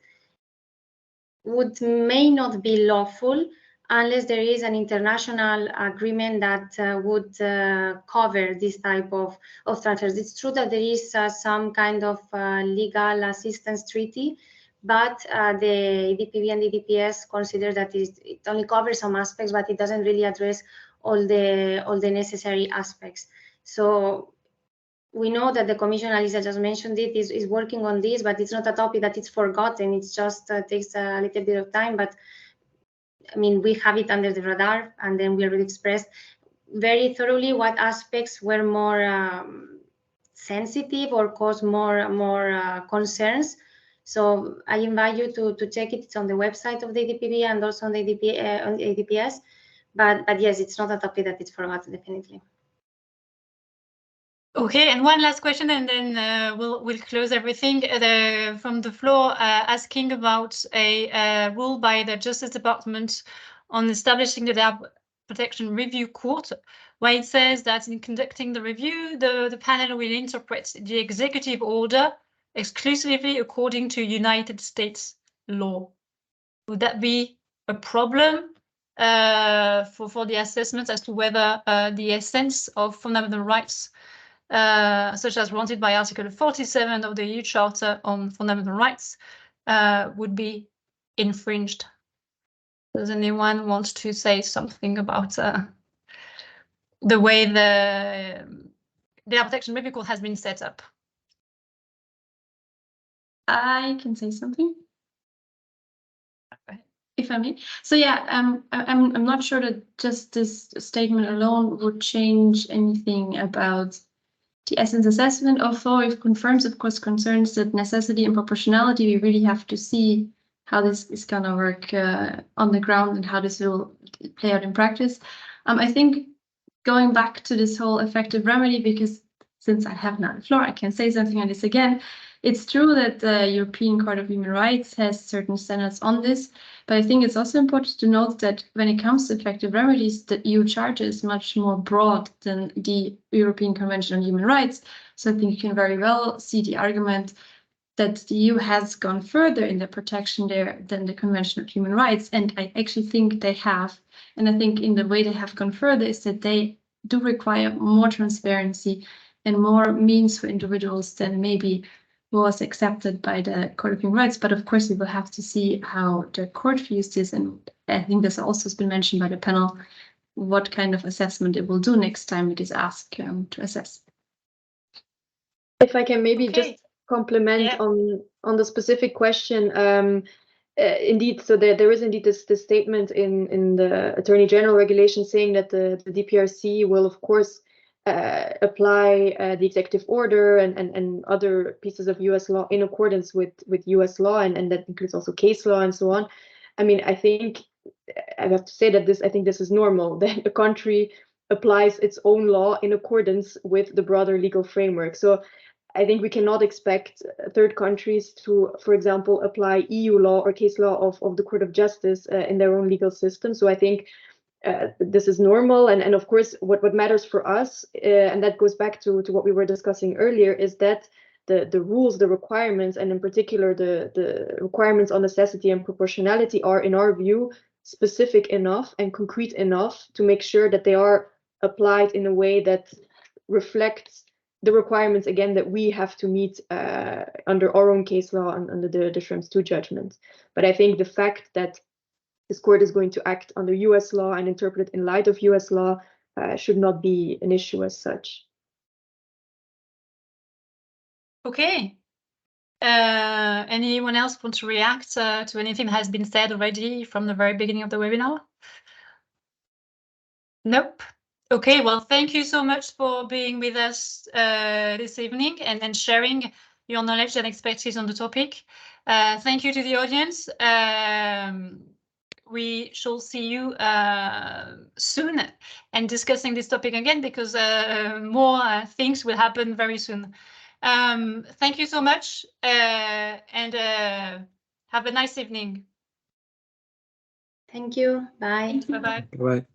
may not be lawful unless there is an international agreement that would cover this type of transfers. It's true that there is some kind of legal assistance treaty, but the EDPB and the EDPS consider that it only covers some aspects, but it doesn't really address all the necessary aspects. So we know that the Commission, Alisa just mentioned it, is working on this, but it's not a topic that it's forgotten. It just takes a little bit of time, but I mean, we have it under the radar, and then we already expressed very thoroughly what aspects were more sensitive or caused more concerns. So I invite you to check it. It's on the website of the EDPB and also on the EDPS. But yes, it's not a topic that it's forgotten, definitely. Okay, and one last question, and then we'll close everything from the floor, asking about a rule by the Justice Department on establishing the Data Protection Review Court, where it says that in conducting the review, the panel will interpret the executive order exclusively according to United States law. Would that be a problem for the assessment as to whether the essence of fundamental rights, such as granted by Article 47 of the EU Charter on Fundamental Rights, would be infringed? Does anyone want to say something about the way the data protection review court has been set up. I can say something, if I may. So yeah, I'm not sure that just this statement alone would change anything about the essence assessment, although it confirms, of course, concerns that necessity and proportionality. We really have to see how this is going to work on the ground and how this will play out in practice. I think going back to this whole effective remedy, because since I have now the floor, I can say something on this again. It's true that the European Court of Human Rights has certain standards on this, but I think it's also important to note that when it comes to effective remedies, the EU Charter is much more broad than the European Convention on Human Rights. So I think you can very well see the argument that the EU has gone further in the protection there than the Convention of Human Rights. And I actually think they have. And I think in the way they have gone further is that they do require more transparency and more means for individuals than maybe was accepted by the Court of Human Rights. But of course, we will have to see how the court views this. And I think this also has been mentioned by the panel, what kind of assessment it will do next time it is asked to assess. If I can maybe just complement on the specific question. Indeed, so there is indeed this statement in the Attorney General regulation saying that the DPRC will, of course, apply the executive order and other pieces of U.S. law in accordance with U.S. law, and that includes also case law and so on. I mean, I think I have to say that I think this is normal, that a country applies its own law in accordance with the broader legal framework. So I think we cannot expect third countries to, for example, apply EU law or case law of the Court of Justice in their own legal system. So I think this is normal. And of course, what matters for us, and that goes back to what we were discussing earlier, is that the rules, the requirements, and in particular the requirements on necessity and proportionality are, in our view, specific enough and concrete enough to make sure that they are applied in a way that reflects the requirements, again, that we have to meet under our own case law and under the Schrems II judgment. But I think the fact that this court is going to act under U.S. law and interpret in light of U.S. law should not be an issue as such. Okay. Anyone else want to react to anything that has been said already from the very beginning of the webinar? Nope. Okay, well, thank you so much for being with us this evening and sharing your knowledge and expertise on the topic. Thank you to the audience. We shall see you soon and discussing this topic again, because more things will happen very soon. Thank you so much and have a nice evening. Thank you. Bye. Bye-bye. Bye.